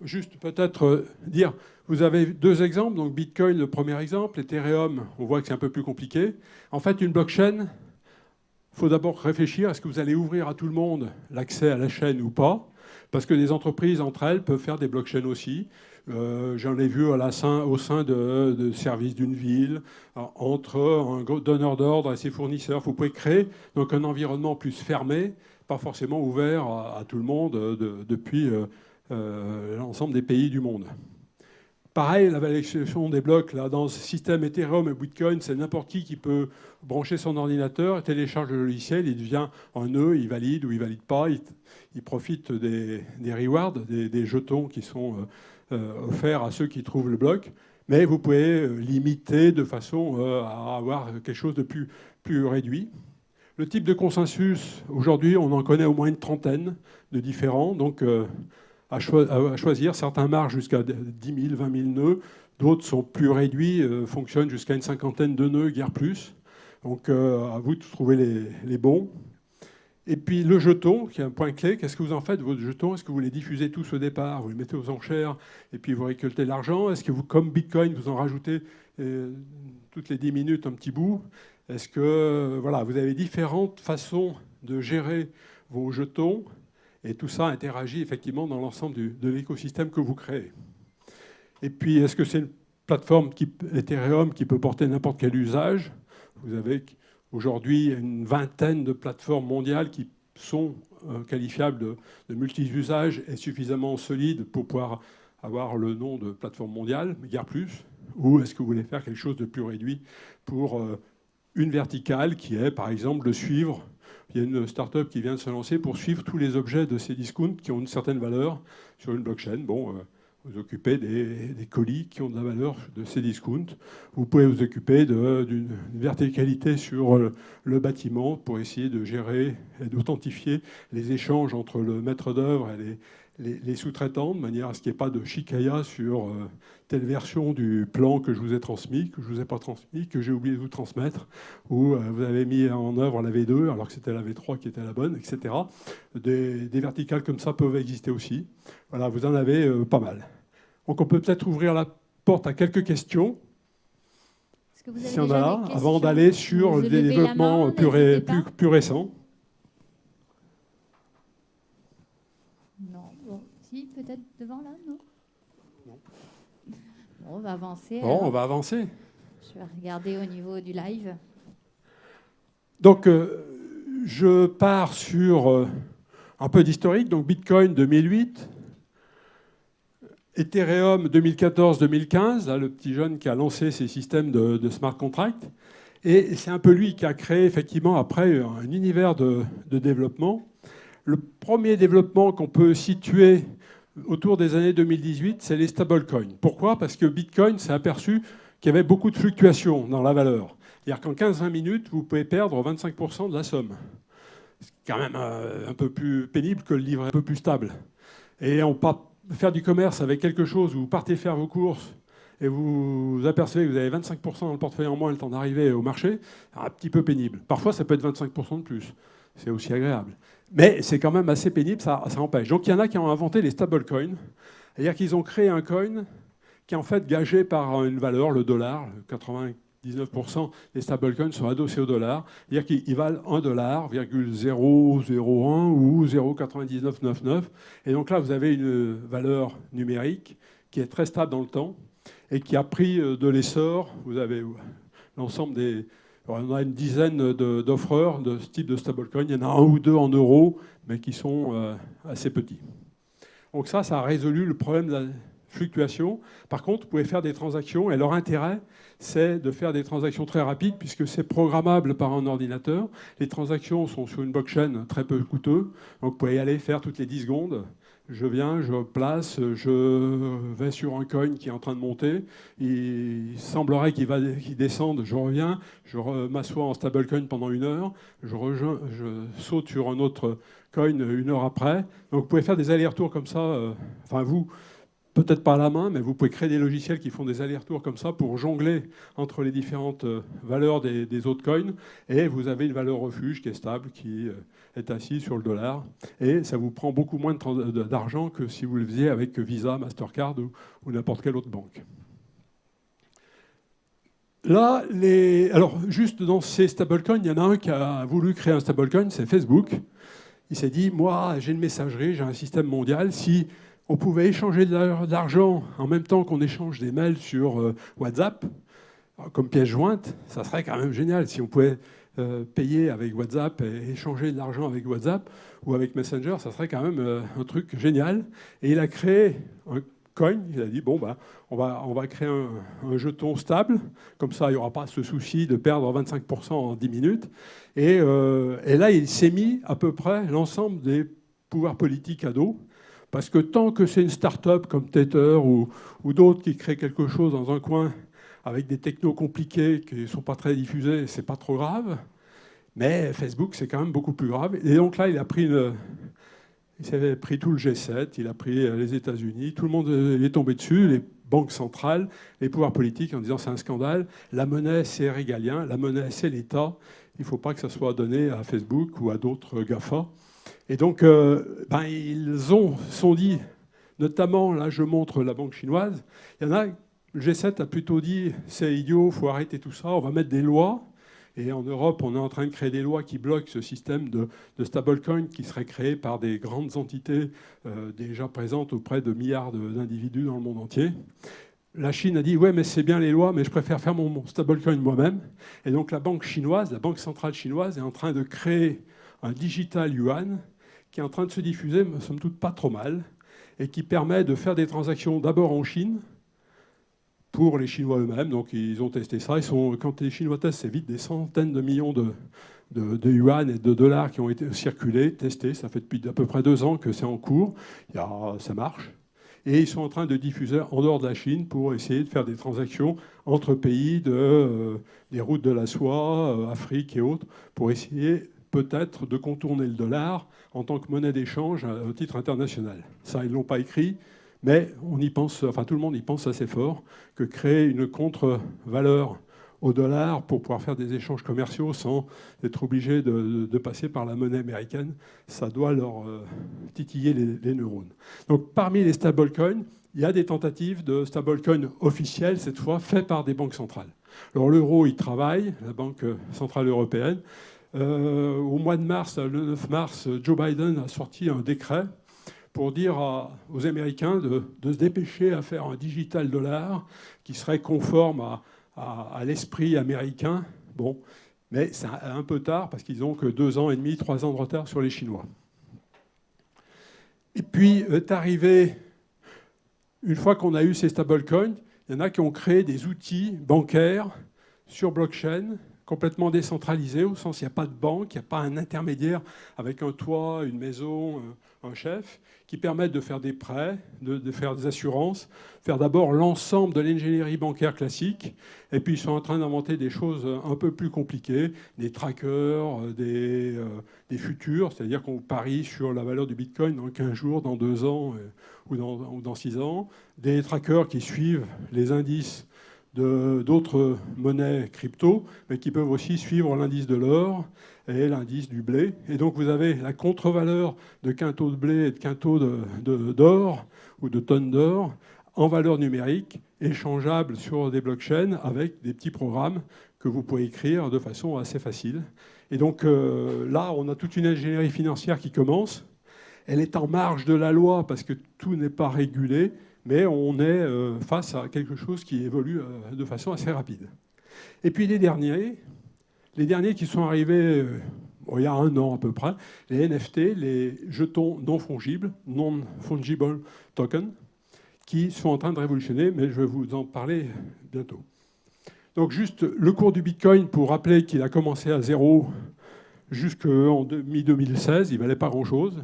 juste peut-être dire, vous avez 2 exemples, donc Bitcoin, le premier exemple, Ethereum, on voit que c'est un peu plus compliqué. En fait, une blockchain, il faut d'abord réfléchir, est-ce que vous allez ouvrir à tout le monde l'accès à la chaîne ou pas? Parce que les entreprises, entre elles, peuvent faire des blockchains aussi. J'en ai vu au sein de services d'une ville, entre un donneur d'ordre et ses fournisseurs. Vous pouvez créer donc un environnement plus fermé, pas forcément ouvert à tout le monde depuis l'ensemble des pays du monde. Pareil, la validation des blocs là, dans ce système Ethereum et Bitcoin, c'est n'importe qui peut brancher son ordinateur, télécharge le logiciel, il devient un nœud, il valide ou il ne valide pas, il profite des rewards, des jetons qui sont offerts à ceux qui trouvent le bloc, mais vous pouvez limiter de façon à avoir quelque chose de plus réduit. Le type de consensus, aujourd'hui, on en connaît au moins une trentaine de différents, donc à choisir. Certains marchent jusqu'à 10 000, 20 000 nœuds, d'autres sont plus réduits, fonctionnent jusqu'à une cinquantaine de nœuds, guère plus. Donc à vous de trouver les bons. Et puis le jeton, qui est un point clé, qu'est-ce que vous en faites de votre jeton? Est-ce que vous les diffusez tous au départ, vous les mettez aux enchères et puis vous récoltez l'argent? Est-ce que vous, comme Bitcoin, vous en rajoutez toutes les 10 minutes un petit bout? Est-ce que voilà, vous avez différentes façons de gérer vos jetons? Et tout ça interagit effectivement dans l'ensemble de l'écosystème que vous créez. Et puis, est-ce que c'est une plateforme type Ethereum qui peut porter n'importe quel usage? Vous avez aujourd'hui une vingtaine de plateformes mondiales qui sont qualifiables de multi-usages et suffisamment solides pour pouvoir avoir le nom de plateforme mondiale, mais guère plus. Ou est-ce que vous voulez faire quelque chose de plus réduit pour une verticale qui est, par exemple, de suivre. Il y a une start-up qui vient de se lancer pour suivre tous les objets de ces discounts qui ont une certaine valeur sur une blockchain. Bon, vous occupez des colis qui ont de la valeur de ces discounts. Vous pouvez vous occuper d'une verticalité sur le bâtiment pour essayer de gérer et d'authentifier les échanges entre le maître d'œuvre et les sous-traitants, de manière à ce qu'il n'y ait pas de chicaya sur telle version du plan que je vous ai transmis, que je ne vous ai pas transmis, que j'ai oublié de vous transmettre, ou vous avez mis en œuvre la V2 alors que c'était la V3 qui était la bonne, etc. Des verticales comme ça peuvent exister aussi. Voilà, vous en avez pas mal. Donc on peut peut-être ouvrir la porte à quelques questions, Est-ce que vous avez si on déjà a, des avant questions? d'aller sur Vous des levez la développements main, plus n'hésitez pas. récents. Non. Bon, si, peut-être devant là, non? Non. Bon, on va avancer. Bon, on va avancer. Je vais regarder au niveau du live. Donc, je pars sur un peu d'historique. Donc, Bitcoin 2008, Ethereum 2014-2015, le petit jeune qui a lancé ces systèmes de smart contract. Et c'est un peu lui qui a créé, effectivement, après, un univers de développement. Le premier développement qu'on peut situer autour des années 2018, c'est les stablecoins. Pourquoi? Parce que Bitcoin s'est aperçu qu'il y avait beaucoup de fluctuations dans la valeur. C'est-à-dire qu'en 15-20 minutes, vous pouvez perdre 25% de la somme. C'est quand même un peu plus pénible que le livret un peu plus stable. Et on peut faire du commerce avec quelque chose où vous partez faire vos courses et vous apercevez que vous avez 25% dans le portefeuille en moins le temps d'arriver au marché, un petit peu pénible. Parfois, ça peut être 25% de plus. C'est aussi agréable. Mais c'est quand même assez pénible, ça empêche. Donc il y en a qui ont inventé les stablecoins. C'est-à-dire qu'ils ont créé un coin qui est en fait gagé par une valeur, le dollar. 99% des stablecoins sont adossés au dollar. C'est-à-dire qu'ils valent $1,001 ou 0,9999. Et donc là, vous avez une valeur numérique qui est très stable dans le temps et qui a pris de l'essor. Vous avez l'ensemble des... On a une dizaine d'offreurs de ce type de stablecoin. Il y en a un ou deux en euros, mais qui sont assez petits. Donc ça a résolu le problème de la fluctuation. Par contre, vous pouvez faire des transactions, et leur intérêt, c'est de faire des transactions très rapides, puisque c'est programmable par un ordinateur. Les transactions sont sur une blockchain très peu coûteux, donc vous pouvez y aller faire toutes les 10 secondes. Je viens, je place, je vais sur un coin qui est en train de monter. Il semblerait qu'il descende, je reviens, je m'assois en stablecoin pendant 1 heure, je saute sur un autre coin 1 heure après. Donc vous pouvez faire des allers-retours comme ça. Enfin vous, peut-être pas à la main, mais vous pouvez créer des logiciels qui font des allers-retours comme ça pour jongler entre les différentes valeurs des autres coins. Et vous avez une valeur refuge qui est stable, qui est assise sur le dollar. Et ça vous prend beaucoup moins d'argent que si vous le faisiez avec Visa, Mastercard ou n'importe quelle autre banque. Là, alors juste dans ces stablecoins, il y en a un qui a voulu créer un stablecoin, c'est Facebook. Il s'est dit, moi, j'ai une messagerie, j'ai un système mondial. Si on pouvait échanger de l'argent en même temps qu'on échange des mails sur WhatsApp, comme pièce jointe, ça serait quand même génial. Si on pouvait payer avec WhatsApp et échanger de l'argent avec WhatsApp ou avec Messenger, ça serait quand même un truc génial. Et il a créé un coin. Il a dit, bon, bah, on va créer un jeton stable. Comme ça, il n'y aura pas ce souci de perdre 25% en 10 minutes. Et là, il s'est mis à peu près l'ensemble des pouvoirs politiques à dos. Parce que tant que c'est une start-up comme Tether ou d'autres qui créent quelque chose dans un coin avec des technos compliqués qui ne sont pas très diffusés, c'est pas trop grave. Mais Facebook, c'est quand même beaucoup plus grave. Et donc là, il s'avait pris tout le G7, il a pris les États-Unis, tout le monde est tombé dessus, les banques centrales, les pouvoirs politiques, en disant c'est un scandale. La monnaie, c'est régalien, la monnaie, c'est l'État. Il ne faut pas que ça soit donné à Facebook ou à d'autres GAFA. Et donc, ils sont dit, notamment, là je montre la banque chinoise, il y en a, le G7 a plutôt dit, c'est idiot, il faut arrêter tout ça, on va mettre des lois. Et en Europe, on est en train de créer des lois qui bloquent ce système de stablecoin qui serait créé par des grandes entités déjà présentes auprès de milliards d'individus dans le monde entier. La Chine a dit, ouais, mais c'est bien les lois, mais je préfère faire mon stablecoin moi-même. Et donc la banque chinoise, la banque centrale chinoise, est en train de créer un digital yuan qui est en train de se diffuser, somme toute pas trop mal, et qui permet de faire des transactions d'abord en Chine, pour les Chinois eux-mêmes. Donc ils ont testé ça. Quand les Chinois testent, c'est vite des centaines de millions de yuan et de dollars qui ont été circulés, testés. Ça fait depuis à peu près 2 ans que c'est en cours. Ça marche. Et ils sont en train de diffuser en dehors de la Chine pour essayer de faire des transactions entre pays, des routes de la soie, Afrique et autres, pour essayer peut-être de contourner le dollar en tant que monnaie d'échange au titre international. Ça, ils ne l'ont pas écrit. Mais on y pense, enfin tout le monde y pense assez fort, que créer une contre-valeur au dollar pour pouvoir faire des échanges commerciaux sans être obligé de passer par la monnaie américaine, ça doit leur titiller les neurones. Donc parmi les stablecoins, il y a des tentatives de stablecoins officiels, cette fois faits par des banques centrales. Alors l'euro, il travaille, la Banque centrale européenne. Au mois de mars, le 9 mars, Joe Biden a sorti un décret pour dire aux Américains de se dépêcher à faire un digital dollar qui serait conforme à l'esprit américain. Bon, mais c'est un peu tard parce qu'ils n'ont que 2 ans et demi, 3 ans de retard sur les Chinois. Et puis est arrivé, une fois qu'on a eu ces stablecoins, il y en a qui ont créé des outils bancaires sur blockchain, complètement décentralisés, au sens il n'y a pas de banque, il n'y a pas un intermédiaire avec un toit, une maison, un chef, qui permettent de faire des prêts, de faire des assurances, faire d'abord l'ensemble de l'ingénierie bancaire classique, et puis ils sont en train d'inventer des choses un peu plus compliquées, des trackers, des futurs, c'est-à-dire qu'on parie sur la valeur du Bitcoin dans 15 jours, dans 2 ans ou dans 6 ans, des trackers qui suivent les indices d'autres monnaies crypto, mais qui peuvent aussi suivre l'indice de l'or et l'indice du blé. Et donc vous avez la contre-valeur de quintaux de blé et de quintaux d'or ou de tonnes d'or en valeur numérique, échangeable sur des blockchains avec des petits programmes que vous pouvez écrire de façon assez facile. Et donc là, on a toute une ingénierie financière qui commence. Elle est en marge de la loi parce que tout n'est pas régulé, mais on est face à quelque chose qui évolue de façon assez rapide. Et puis les derniers qui sont arrivés il y a 1 an à peu près, les NFT, les jetons non fongibles, non-fungible tokens, qui sont en train de révolutionner, mais je vais vous en parler bientôt. Donc juste le cours du Bitcoin, pour rappeler qu'il a commencé à 0 jusqu'en mi-2016, il ne valait pas grand-chose.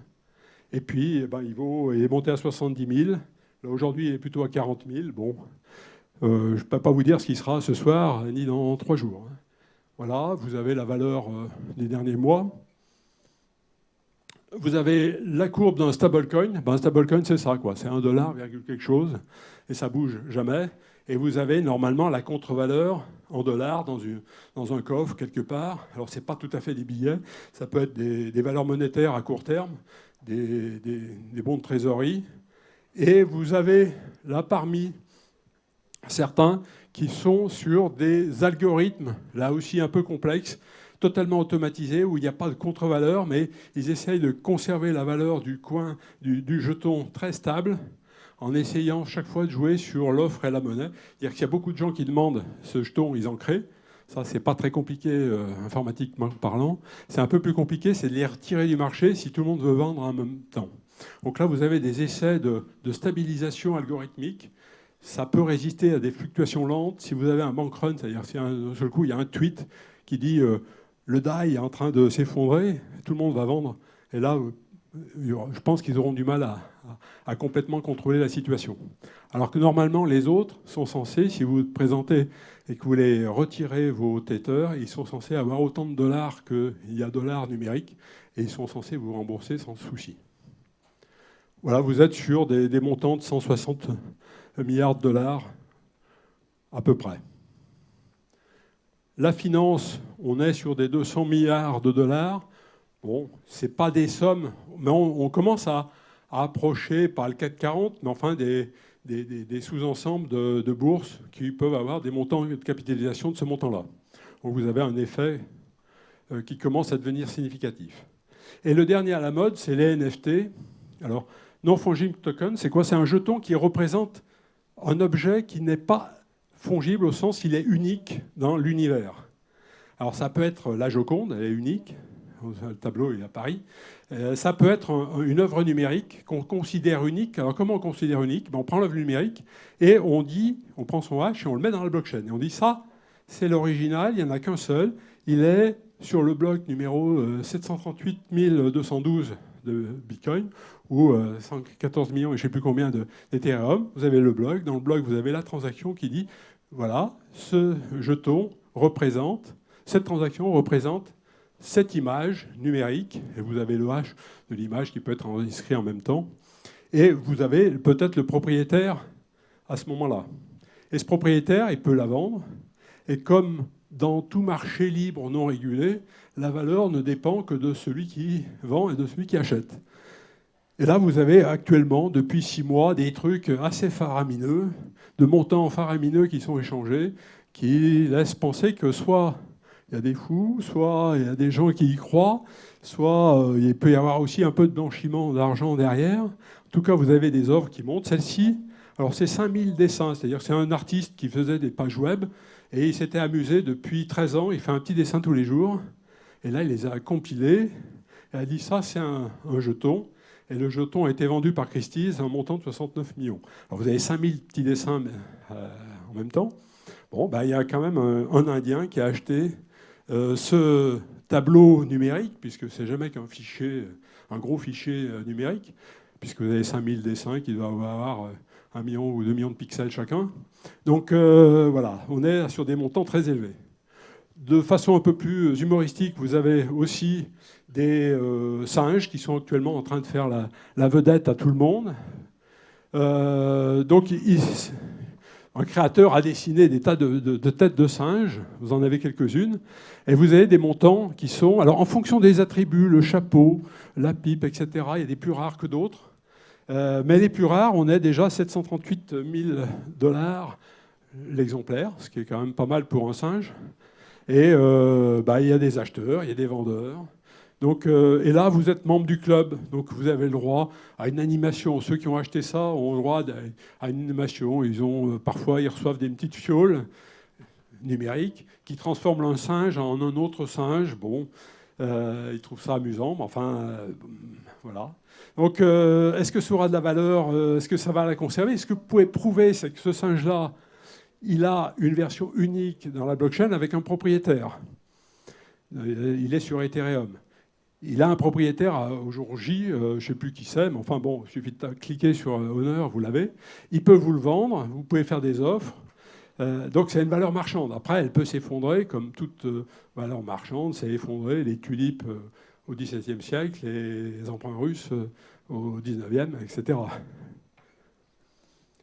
Et puis il est monté à 70 000. Là, aujourd'hui, il est plutôt à 40 000. Bon, je ne peux pas vous dire ce qu'il sera ce soir, ni dans 3 jours. Voilà, vous avez la valeur des derniers mois. Vous avez la courbe d'un stablecoin. Un stablecoin, c'est ça, quoi. C'est $, quelque chose, et ça bouge jamais. Et vous avez normalement la contre-valeur en dollars dans un coffre quelque part. Alors, ce n'est pas tout à fait des billets. Ça peut être des valeurs monétaires à court terme, des bons de trésorerie. Et vous avez là parmi certains qui sont sur des algorithmes, là aussi un peu complexes, totalement automatisés, où il n'y a pas de contre-valeur, mais ils essayent de conserver la valeur du coin du jeton très stable, en essayant chaque fois de jouer sur l'offre et la monnaie. C'est-à-dire qu'il y a beaucoup de gens qui demandent ce jeton, ils en créent. Ça, c'est pas très compliqué informatiquement parlant. C'est un peu plus compliqué, c'est de les retirer du marché si tout le monde veut vendre en même temps. Donc là, vous avez des essais de stabilisation algorithmique. Ça peut résister à des fluctuations lentes. Si vous avez un bank run, c'est-à-dire si d'un seul coup, il y a un tweet qui dit le DAI est en train de s'effondrer, tout le monde va vendre. Et là, je pense qu'ils auront du mal à complètement contrôler la situation. Alors que normalement, les autres sont censés, si vous vous présentez et que vous voulez retirer vos tethers, ils sont censés avoir autant de dollars qu'il y a dollars numériques, et ils sont censés vous rembourser sans souci. Voilà, vous êtes sur des montants de 160 milliards de dollars à peu près. La finance, on est sur des 200 milliards de dollars. Bon, ce n'est pas des sommes, mais on commence à approcher, pas le CAC 40, mais enfin des sous-ensembles de bourses qui peuvent avoir des montants de capitalisation de ce montant-là. Donc vous avez un effet qui commence à devenir significatif. Et le dernier à la mode, c'est les NFT. Alors, non-fungible token, c'est quoi? C'est un jeton qui représente un objet qui n'est pas fongible au sens qu'il est unique dans l'univers. Alors ça peut être la Joconde, elle est unique, le tableau il est à Paris. Ça peut être une œuvre numérique qu'on considère unique. Alors comment on considère unique? On prend l'œuvre numérique et on prend son hash et on le met dans la blockchain. Et on dit ça, c'est l'original, il n'y en a qu'un seul. Il est sur le bloc numéro 738 212 de Bitcoin, ou 114 millions et je ne sais plus combien d'Ethereum. Vous avez le bloc. Dans le bloc, vous avez la transaction qui dit, voilà, ce jeton représente, cette transaction représente cette image numérique, et vous avez le hash de l'image qui peut être inscrit en même temps, et vous avez peut-être le propriétaire à ce moment-là. Et ce propriétaire, il peut la vendre, et comme dans tout marché libre non régulé, la valeur ne dépend que de celui qui vend et de celui qui achète. Et là, vous avez actuellement, depuis 6 mois, des trucs assez faramineux, de montants faramineux qui sont échangés, qui laissent penser que soit il y a des fous, soit il y a des gens qui y croient, soit il peut y avoir aussi un peu de blanchiment d'argent derrière. En tout cas, vous avez des œuvres qui montent. Celle-ci, alors c'est 5000 dessins, c'est-à-dire que c'est un artiste qui faisait des pages web et il s'était amusé depuis 13 ans, il fait un petit dessin tous les jours. Et là, il les a compilés. Et a dit, ça, c'est un jeton. Et le jeton a été vendu par Christie's à un montant de 69 millions. Alors, vous avez 5000 petits dessins en même temps. Bon, bah, il y a quand même un Indien qui a acheté ce tableau numérique, puisque c'est jamais qu'un fichier, un gros fichier numérique, puisque vous avez 5000 dessins qui doivent avoir 1 million ou 2 millions de pixels chacun. Donc voilà, on est sur des montants très élevés. De façon un peu plus humoristique, vous avez aussi des singes qui sont actuellement en train de faire la vedette à tout le monde. Donc, un créateur a dessiné des tas de têtes de singes, vous en avez quelques-unes, et vous avez des montants qui sont, alors en fonction des attributs, le chapeau, la pipe, etc., il y a des plus rares que d'autres. Mais les plus rares, on est déjà à 738 000 $ l'exemplaire, ce qui est quand même pas mal pour un singe. Et il y a des acheteurs, il y a des vendeurs. Donc, et là, vous êtes membre du club, donc vous avez le droit à une animation. Ceux qui ont acheté ça ont le droit à une animation. Parfois, ils reçoivent des petites fioles numériques qui transforment un singe en un autre singe. Bon, ils trouvent ça amusant, mais enfin, voilà. Donc, est-ce que ça aura de la valeur? Est-ce que ça va la conserver? Ce que vous pouvez prouver, c'est que ce singe-là, il a une version unique dans la blockchain avec un propriétaire. Il est sur Ethereum. Il a un propriétaire au jour J, je ne sais plus qui c'est, mais enfin bon, il suffit de cliquer sur Honneur, vous l'avez. Il peut vous le vendre, vous pouvez faire des offres. Donc c'est une valeur marchande. Après, elle peut s'effondrer, comme toute valeur marchande s'est effondrée. Les tulipes au XVIIe siècle, les emprunts russes au XIXe, etc.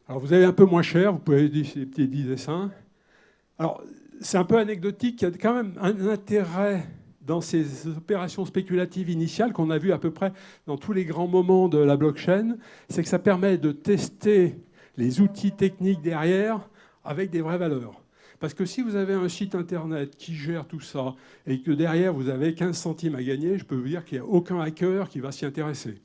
Alors vous avez un peu moins cher, vous pouvez dire ces petits 10 dessins. Alors c'est un peu anecdotique, il y a quand même un intérêt dans ces opérations spéculatives initiales qu'on a vues à peu près dans tous les grands moments de la blockchain, c'est que ça permet de tester les outils techniques derrière avec des vraies valeurs. Parce que si vous avez un site internet qui gère tout ça et que derrière vous avez 15 centimes à gagner, je peux vous dire qu'il n'y a aucun hacker qui va s'y intéresser.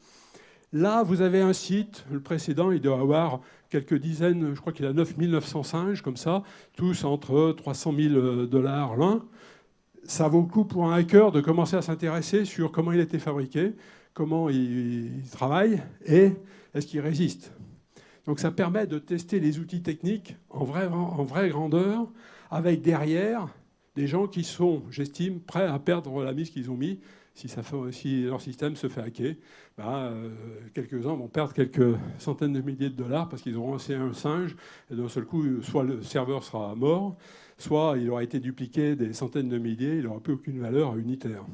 Là, vous avez un site, le précédent, il doit avoir quelques dizaines, je crois qu'il a 9900 singes, comme ça, tous entre 300 000 $ l'un. Ça vaut le coup pour un hacker de commencer à s'intéresser sur comment il a été fabriqué, comment il travaille et est-ce qu'il résiste. Donc ça permet de tester les outils techniques en vraie grandeur, avec derrière des gens qui sont, j'estime, prêts à perdre la mise qu'ils ont mis. Si leur système se fait hacker, quelques-uns vont perdre quelques centaines de milliers de dollars parce qu'ils auront lancé un singe et d'un seul coup, soit le serveur sera mort, soit il aura été dupliqué des centaines de milliers, il n'aura plus aucune valeur unitaire.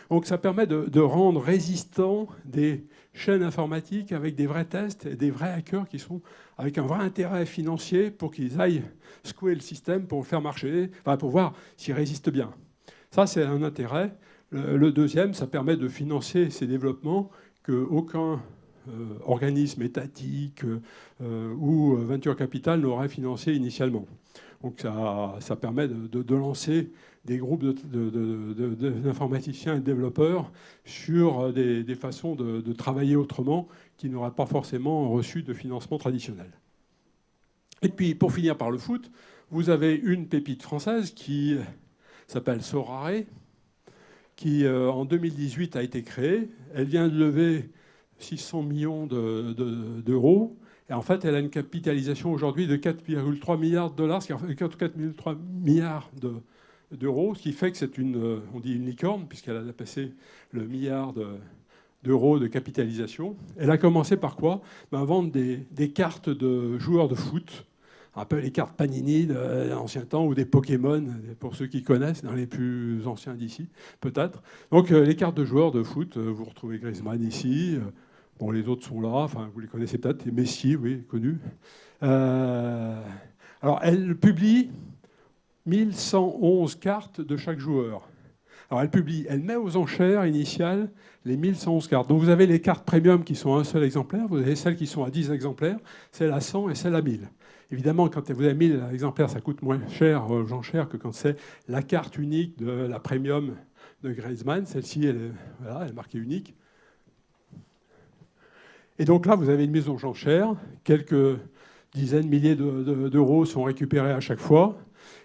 Donc ça permet de rendre résistants des chaînes informatiques avec des vrais tests et des vrais hackers qui sont avec un vrai intérêt financier pour qu'ils aillent secouer le système pour le faire marcher, pour voir s'il résiste bien. Ça, c'est un intérêt. Le deuxième, ça permet de financer ces développements qu'aucun organisme étatique ou venture capital n'aurait financé initialement. Donc ça permet de lancer des groupes d'informaticiens et de développeurs sur des façons de travailler autrement qui n'auraient pas forcément reçu de financement traditionnel. Et puis, pour finir par le foot, vous avez une pépite française qui s'appelle Sorare, qui en 2018 a été créée. Elle vient de lever 600 millions d'euros. Et en fait, elle a une capitalisation aujourd'hui de 4,3 milliards de $, ce qui fait 4,3 milliards d'euros, ce qui fait que c'est on dit une licorne, puisqu'elle a dépassé le milliard d'euros de capitalisation. Elle a commencé par quoi? Vendre des cartes de joueurs de foot, un peu les cartes Panini de l'ancien temps, ou des Pokémon, pour ceux qui connaissent, dans les plus anciens d'ici, peut-être. Donc les cartes de joueurs de foot, vous retrouvez Griezmann ici. Bon, les autres sont là, enfin, vous les connaissez peut-être. Et Messi, oui, connu. Alors, elle publie 1111 cartes de chaque joueur. Alors elle met aux enchères initiales les 1111 cartes. Donc vous avez les cartes premium qui sont à un seul exemplaire, vous avez celles qui sont à 10 exemplaires, celles à 100 et celles à 1000. Évidemment, quand vous avez 1000 exemplaires, ça coûte moins cher aux enchères que quand c'est la carte unique de la premium de Griezmann. Celle-ci, elle est marquée unique. Et donc là, vous avez une mise aux enchères. Quelques dizaines, milliers d'euros sont récupérés à chaque fois.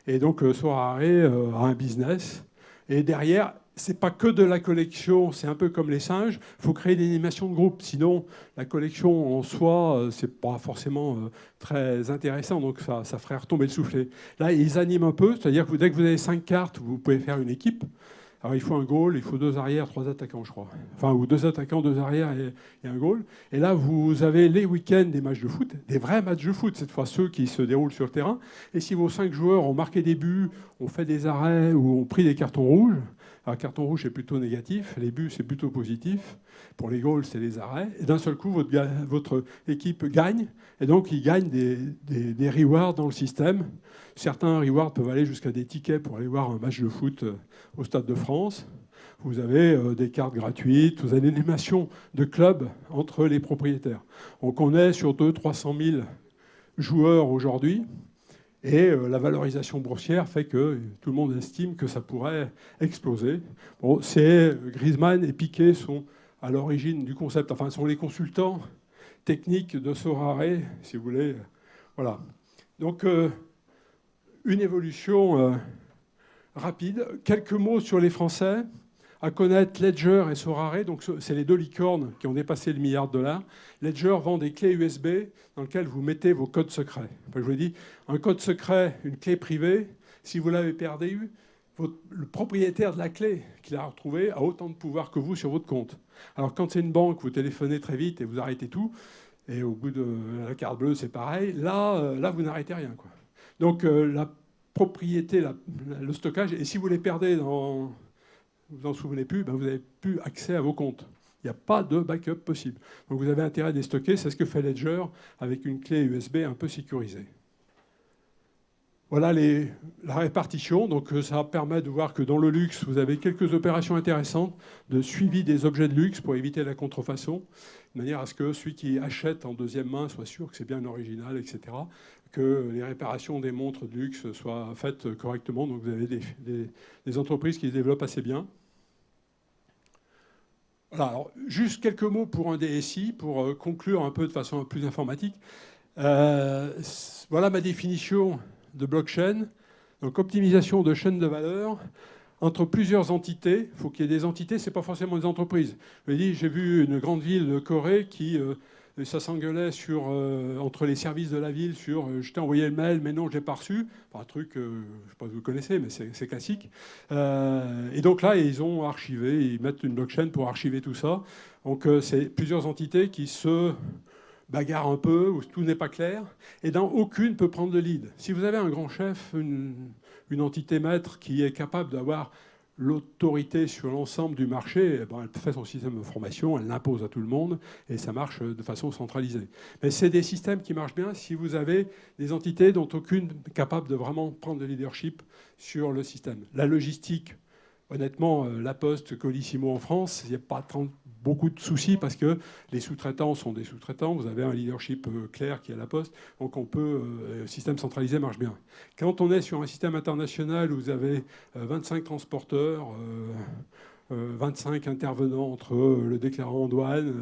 Et donc Sorare a un business. Et derrière, c'est pas que de la collection, c'est un peu comme les singes. Il faut créer des animations de groupe. Sinon, la collection en soi, c'est pas forcément très intéressant. Donc ça ferait retomber le soufflet. Là, ils animent un peu. C'est-à-dire que dès que vous avez 5 cartes, vous pouvez faire une équipe. Alors il faut un goal, il faut 2 arrières, 3 attaquants, je crois. Enfin, ou 2 attaquants, 2 arrières et un goal. Et là, vous avez les week-ends des matchs de foot, des vrais matchs de foot, cette fois ceux qui se déroulent sur le terrain. Et si vos 5 joueurs ont marqué des buts, ont fait des arrêts ou ont pris des cartons rouges, alors carton rouge c'est plutôt négatif, les buts c'est plutôt positif. Pour les goals, c'est les arrêts. Et d'un seul coup, votre équipe gagne. Et donc, ils gagnent des rewards dans le système. Certains rewards peuvent aller jusqu'à des tickets pour aller voir un match de foot au Stade de France. Vous avez des cartes gratuites, vous avez une animation de club entre les propriétaires. Donc on est sur 200 000 300 000 joueurs aujourd'hui. Et la valorisation boursière fait que tout le monde estime que ça pourrait exploser. Bon, Griezmann et Piqué sont à l'origine du concept, enfin sont les consultants techniques de Sorare, si vous voulez. Voilà. Donc une évolution rapide. Quelques mots sur les Français. À connaître Ledger et Sorare, donc c'est les 2 licornes qui ont dépassé le $1 milliard. Ledger vend des clés USB dans lesquelles vous mettez vos codes secrets. Enfin, je vous ai dit, un code secret, une clé privée, si vous l'avez perdu, le propriétaire de la clé qu'il a retrouvée a autant de pouvoir que vous sur votre compte. Alors quand c'est une banque, vous téléphonez très vite et vous arrêtez tout, et au bout de la carte bleue, c'est pareil. Là vous n'arrêtez rien, quoi. Donc la propriété, le stockage, et si vous les perdez vous n'en souvenez plus, ben vous n'avez plus accès à vos comptes. Il n'y a pas de backup possible. Donc vous avez intérêt à les stocker. C'est ce que fait Ledger avec une clé USB un peu sécurisée. Voilà la répartition. Donc ça permet de voir que dans le luxe, vous avez quelques opérations intéressantes de suivi des objets de luxe pour éviter la contrefaçon, de manière à ce que celui qui achète en deuxième main soit sûr que c'est bien un original, etc. Que les réparations des montres de luxe soient faites correctement. Donc vous avez des entreprises qui se développent assez bien. Voilà, alors, juste quelques mots pour un DSI, pour conclure un peu de façon plus informatique. Voilà ma définition de blockchain. Donc, optimisation de chaîne de valeur entre plusieurs entités. Il faut qu'il y ait des entités, ce n'est pas forcément des entreprises. J'ai vu une grande ville de Corée qui... ça s'engueulait entre les services de la ville sur je t'ai envoyé le mail, mais non, je ne l'ai pas reçu. Enfin, un truc, je ne sais pas si vous connaissez, mais c'est classique. Et donc là, ils ont archivé, ils mettent une blockchain pour archiver tout ça. Donc c'est plusieurs entités qui se bagarrent un peu, où tout n'est pas clair, et dans aucune peut prendre le lead. Si vous avez un grand chef, une entité maître qui est capable d'avoir l'autorité sur l'ensemble du marché, eh ben, elle fait son système de formation, elle l'impose à tout le monde et ça marche de façon centralisée. Mais c'est des systèmes qui marchent bien si vous avez des entités dont aucune n'est capable de vraiment prendre le leadership sur le système. La logistique, honnêtement, La Poste, Colissimo en France, il n'y a pas beaucoup de soucis parce que les sous-traitants sont des sous-traitants. Vous avez un leadership clair qui est à La Poste. Donc le système centralisé marche bien. Quand on est sur un système international où vous avez 25 transporteurs, 25 intervenants entre le déclarant en douane,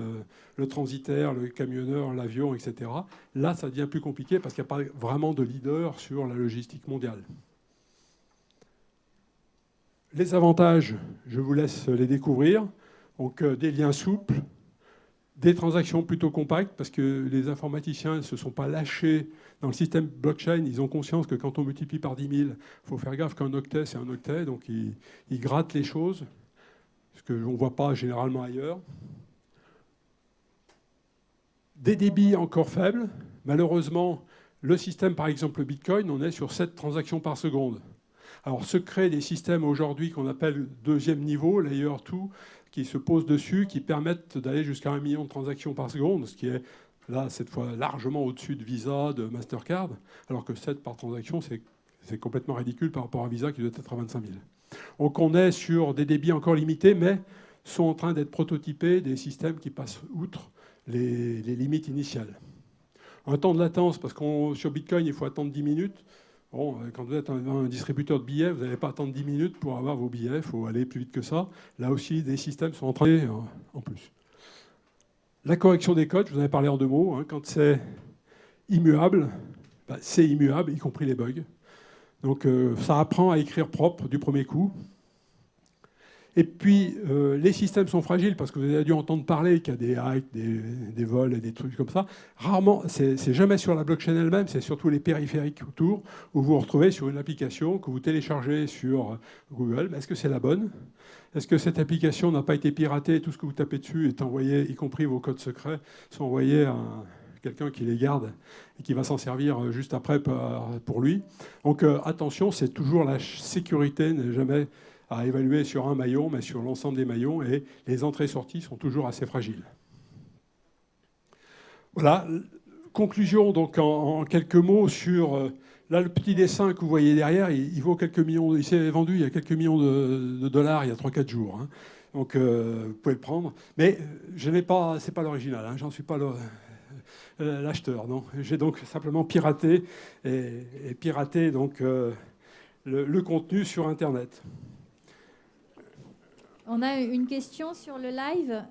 le transitaire, le camionneur, l'avion, etc., là, ça devient plus compliqué parce qu'il n'y a pas vraiment de leader sur la logistique mondiale. Les avantages, je vous laisse les découvrir. Donc des liens souples, des transactions plutôt compactes, parce que les informaticiens ne se sont pas lâchés dans le système blockchain. Ils ont conscience que quand on multiplie par 10 000, il faut faire gaffe qu'un octet, c'est un octet. Donc ils grattent les choses, ce que l'on ne voit pas généralement ailleurs. Des débits encore faibles. Malheureusement, le système, par exemple le Bitcoin, on est sur 7 transactions par seconde. Alors se créent des systèmes aujourd'hui qu'on appelle deuxième niveau, layer 2, qui se posent dessus, qui permettent d'aller jusqu'à 1 million de transactions par seconde, ce qui est là, cette fois, largement au-dessus de Visa, de Mastercard, alors que 7 par transaction, c'est complètement ridicule par rapport à Visa qui doit être à 25 000. Donc on est sur des débits encore limités, mais sont en train d'être prototypés des systèmes qui passent outre les limites initiales. Un temps de latence, parce que sur Bitcoin, il faut attendre 10 minutes. Bon, quand vous êtes un distributeur de billets, vous n'allez pas attendre 10 minutes pour avoir vos billets, il faut aller plus vite que ça. Là aussi, des systèmes sont en train de en plus. La correction des codes, je vous en ai parlé en 2 mots. Quand c'est immuable, c'est immuable, y compris les bugs. Donc ça apprend à écrire propre du premier coup. Et puis, les systèmes sont fragiles parce que vous avez dû entendre parler qu'il y a des hacks, des vols et des trucs comme ça. Rarement, c'est jamais sur la blockchain elle-même, c'est surtout les périphériques autour où vous vous retrouvez sur une application que vous téléchargez sur Google. Mais est-ce que c'est la bonne? Est-ce que cette application n'a pas été piratée et tout ce que vous tapez dessus est envoyé, y compris vos codes secrets, sont envoyés à quelqu'un qui les garde et qui va s'en servir juste après pour lui? Donc attention, c'est toujours la sécurité, n'est jamais à évaluer sur un maillon, mais sur l'ensemble des maillons, et les entrées-sorties sont toujours assez fragiles. Voilà, conclusion donc en quelques mots sur... Là, le petit dessin que vous voyez derrière, il vaut quelques millions, il s'est vendu il y a quelques millions de dollars il y a 3-4 jours. Donc vous pouvez le prendre. Mais ce n'est pas l'original, j'en suis pas l'acheteur. Non. J'ai donc simplement piraté et piraté donc, le contenu sur Internet. On a une question sur le live.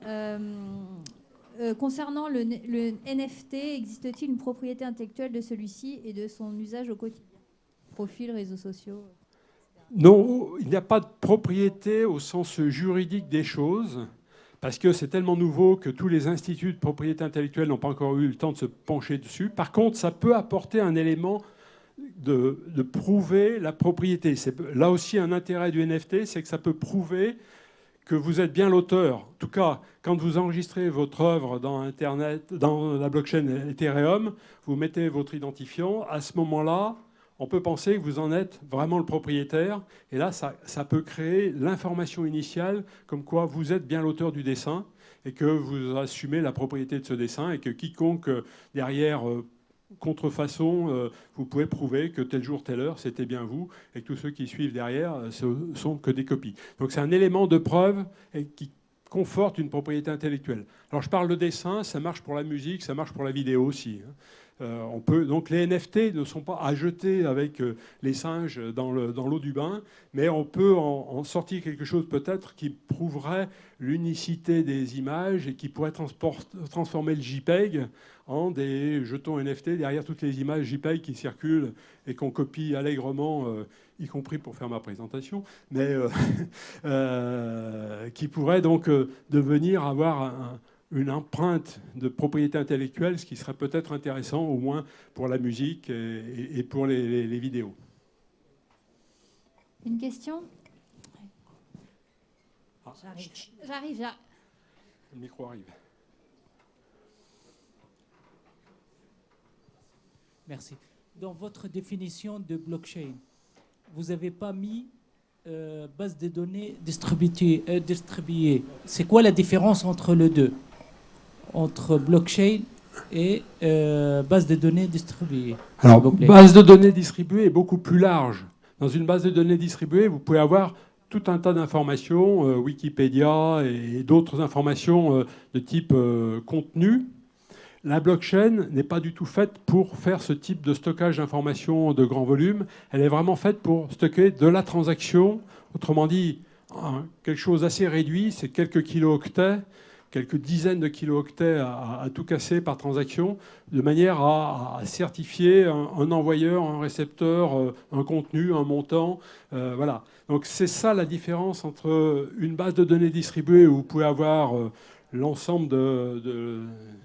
Concernant le NFT, existe-t-il une propriété intellectuelle de celui-ci et de son usage au quotidien? Profils, réseaux sociaux, etc. Non, il n'y a pas de propriété au sens juridique des choses, parce que c'est tellement nouveau que tous les instituts de propriété intellectuelle n'ont pas encore eu le temps de se pencher dessus. Par contre, ça peut apporter un élément de prouver la propriété. C'est là aussi un intérêt du NFT, c'est que ça peut prouver que vous êtes bien l'auteur. En tout cas, quand vous enregistrez votre œuvre dans Internet, dans la blockchain Ethereum, vous mettez votre identifiant. À ce moment-là, on peut penser que vous en êtes vraiment le propriétaire. Et là, ça peut créer l'information initiale comme quoi vous êtes bien l'auteur du dessin et que vous assumez la propriété de ce dessin et que quiconque derrière contrefaçon, vous pouvez prouver que tel jour, telle heure, c'était bien vous, et que tous ceux qui suivent derrière ce sont que des copies. Donc c'est un élément de preuve qui conforte une propriété intellectuelle. Alors je parle de dessin, ça marche pour la musique, ça marche pour la vidéo aussi. Donc les NFT ne sont pas à jeter avec les singes dans l'eau du bain, mais on peut en sortir quelque chose peut-être qui prouverait l'unicité des images et qui pourrait transformer le JPEG en des jetons NFT derrière toutes les images JPEG qui circulent et qu'on copie allègrement, y compris pour faire ma présentation, mais qui pourrait donc devenir avoir une empreinte de propriété intellectuelle, ce qui serait peut-être intéressant, au moins pour la musique et pour les vidéos. Une question? J'arrive. Le micro arrive. Merci. Dans votre définition de blockchain, vous n'avez pas mis base de données distribuée. C'est quoi la différence entre les deux? Entre blockchain et base de données distribuée? Alors, base de données distribuée est beaucoup plus large. Dans une base de données distribuée, vous pouvez avoir tout un tas d'informations, Wikipédia et d'autres informations de type contenu. La blockchain n'est pas du tout faite pour faire ce type de stockage d'informations de grand volume. Elle est vraiment faite pour stocker de la transaction. Autrement dit, quelque chose d'assez réduit, c'est quelques kilo-octets, quelques dizaines de kilo-octets à tout casser par transaction, de manière à certifier un envoyeur, un récepteur, un contenu, un montant. Voilà. Donc c'est ça la différence entre une base de données distribuée où vous pouvez avoir l'ensemble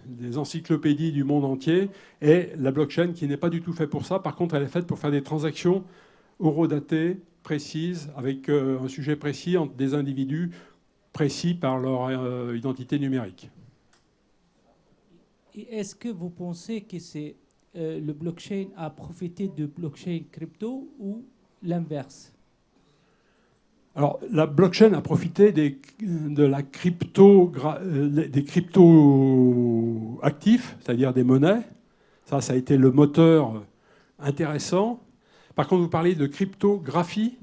des encyclopédies du monde entier et la blockchain qui n'est pas du tout faite pour ça. Par contre, elle est faite pour faire des transactions horodatées, précises, avec un sujet précis entre des individus précis par leur identité numérique. Et est-ce que vous pensez que le blockchain a profité de blockchain crypto ou l'inverse? Alors, la blockchain a profité des crypto actifs, c'est-à-dire des monnaies. Ça a été le moteur intéressant. Par contre, vous parlez de cryptographie.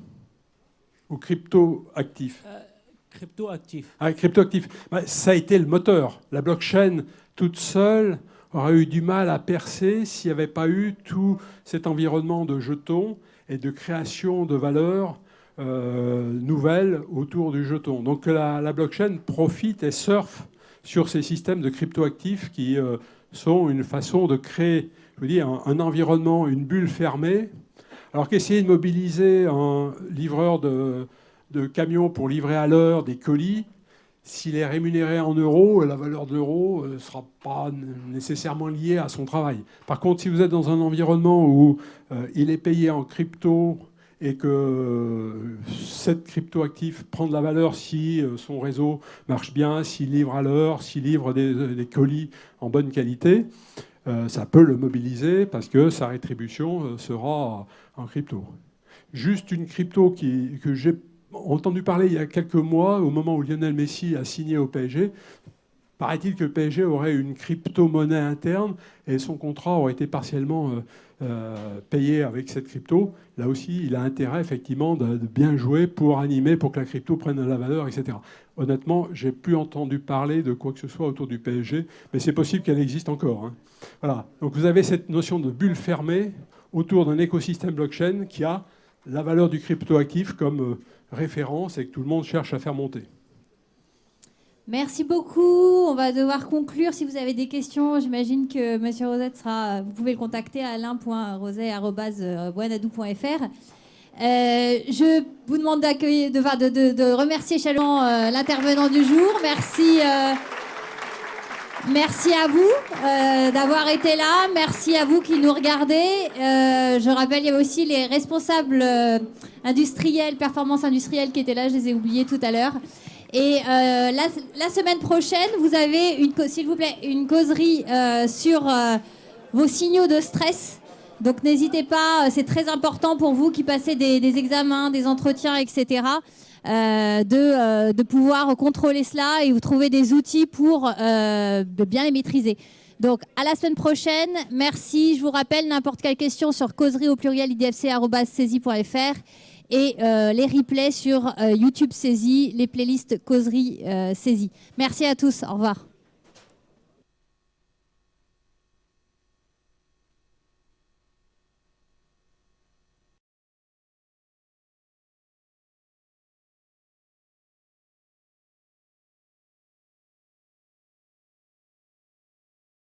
ou crypto-actif? Crypto-actif. Ah, crypto-actif. Bah, ça a été le moteur. La blockchain toute seule aurait eu du mal à percer s'il n'y avait pas eu tout cet environnement de jetons et de création de valeurs nouvelles autour du jeton. Donc la blockchain profite et surfe sur ces systèmes de crypto-actifs qui sont une façon de créer, je veux dire, un environnement, une bulle fermée. Alors qu'essayer de mobiliser un livreur de camions pour livrer à l'heure des colis, s'il est rémunéré en euros, la valeur de l'euro ne sera pas nécessairement liée à son travail. Par contre, si vous êtes dans un environnement où il est payé en crypto et que cette crypto-actif prend de la valeur si son réseau marche bien, s'il livre à l'heure, s'il livre des colis en bonne qualité, ça peut le mobiliser parce que sa rétribution sera en crypto. Juste une crypto que j'ai entendu parler il y a quelques mois, au moment où Lionel Messi a signé au PSG. Paraît-il que le PSG aurait une crypto-monnaie interne et son contrat aurait été partiellement payé avec cette crypto. Là aussi, il a intérêt effectivement de bien jouer pour animer, pour que la crypto prenne de la valeur, etc. Honnêtement, j'ai plus entendu parler de quoi que ce soit autour du PSG, mais c'est possible qu'elle existe encore. Hein. Voilà. Donc vous avez cette notion de bulle fermée autour d'un écosystème blockchain qui a la valeur du crypto-actif comme référence et que tout le monde cherche à faire monter. Merci beaucoup. On va devoir conclure. Si vous avez des questions, j'imagine que M. Rosette sera... Vous pouvez le contacter à alain.roset@wanadoo.fr. Je vous demande de remercier chaleureusement l'intervenant du jour. Merci à vous d'avoir été là. Merci à vous qui nous regardez. Je rappelle, il y avait aussi les responsables industriels, performance industrielle qui étaient là. Je les ai oubliés tout à l'heure. Et la semaine prochaine, vous avez, s'il vous plaît, une causerie sur vos signaux de stress. Donc n'hésitez pas, c'est très important pour vous qui passez des examens, des entretiens, etc., de pouvoir contrôler cela et vous trouver des outils pour de bien les maîtriser. Donc à la semaine prochaine, merci. Je vous rappelle, n'importe quelle question sur causerie au pluriel idfc@saisie.fr et les replays sur YouTube Saisie, les playlists causerie Saisie. Merci à tous, au revoir.